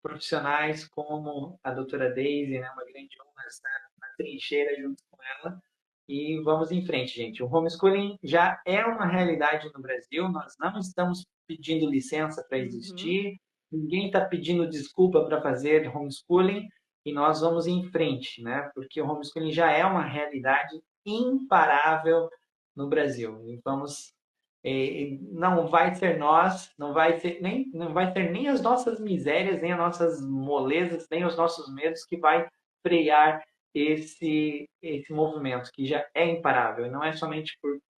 profissionais como a doutora Daisy, né? Uma grande honra estar na trincheira junto com ela. E vamos em frente, gente. O homeschooling já é uma realidade no Brasil, nós não estamos pedindo licença para existir, ninguém está pedindo desculpa para fazer homeschooling e nós vamos em frente, né? Porque o homeschooling já é uma realidade imparável no Brasil. E vamos não vai ser nós, não vai ser nem as nossas misérias, nem as nossas molezas, nem os nossos medos que vai frear esse movimento que já é imparável. E não é somente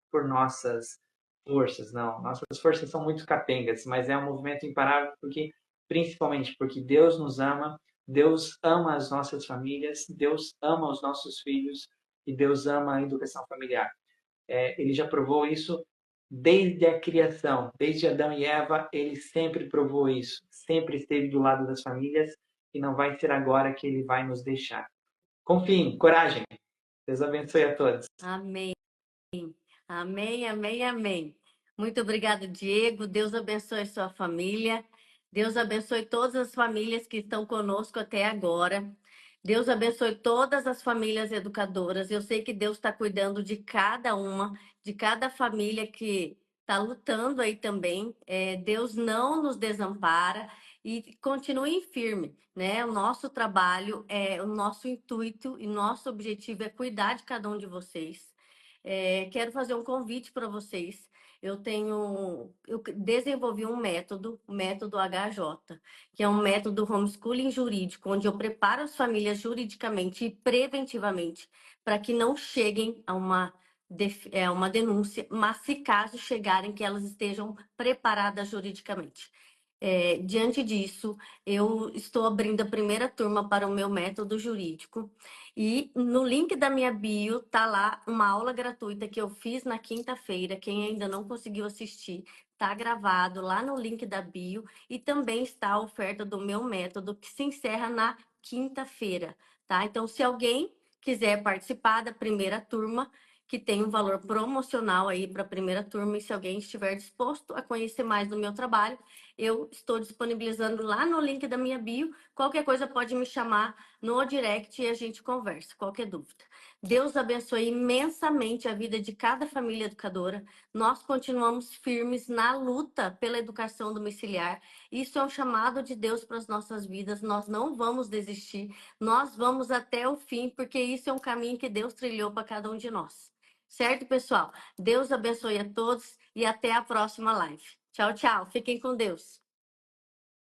por nossas forças, não. Nossas forças são muito capengas, mas é um movimento imparável principalmente porque Deus nos ama, Deus ama as nossas famílias, Deus ama os nossos filhos e Deus ama a educação familiar. Ele já provou isso desde a criação, desde Adão e Eva, ele sempre provou isso, sempre esteve do lado das famílias e não vai ser agora que ele vai nos deixar. Confiem, coragem. Deus abençoe a todos. Amém. Amém, amém, amém. Muito obrigada, Diego. Deus abençoe a sua família. Deus abençoe todas as famílias que estão conosco até agora. Deus abençoe todas as famílias educadoras. Eu sei que Deus está cuidando de cada uma, de cada família que está lutando aí também. Deus não nos desampara e continue firme, né? O nosso trabalho, o nosso intuito e nosso objetivo é cuidar de cada um de vocês. Quero fazer um convite para vocês. Eu desenvolvi um método, o método HJ, que é um método homeschooling jurídico, onde eu preparo as famílias juridicamente e preventivamente para que não cheguem a uma denúncia, mas se caso chegarem, que elas estejam preparadas juridicamente. Diante disso, eu estou abrindo a primeira turma para o meu método jurídico e no link da minha bio tá lá uma aula gratuita que eu fiz na quinta-feira. Quem ainda não conseguiu assistir, tá gravado lá no link da bio e também está a oferta do meu método que se encerra na quinta-feira, tá? Então, se alguém quiser participar da primeira turma, que tem um valor promocional aí para a primeira turma, e se alguém estiver disposto a conhecer mais do meu trabalho, eu estou disponibilizando lá no link da minha bio. Qualquer coisa pode me chamar no direct e a gente conversa, qualquer dúvida. Deus abençoe imensamente a vida de cada família educadora. Nós continuamos firmes na luta pela educação domiciliar. Isso é um chamado de Deus para as nossas vidas. Nós não vamos desistir. Nós vamos até o fim, porque isso é um caminho que Deus trilhou para cada um de nós. Certo, pessoal? Deus abençoe a todos e até a próxima live. Tchau, tchau. Fiquem com Deus.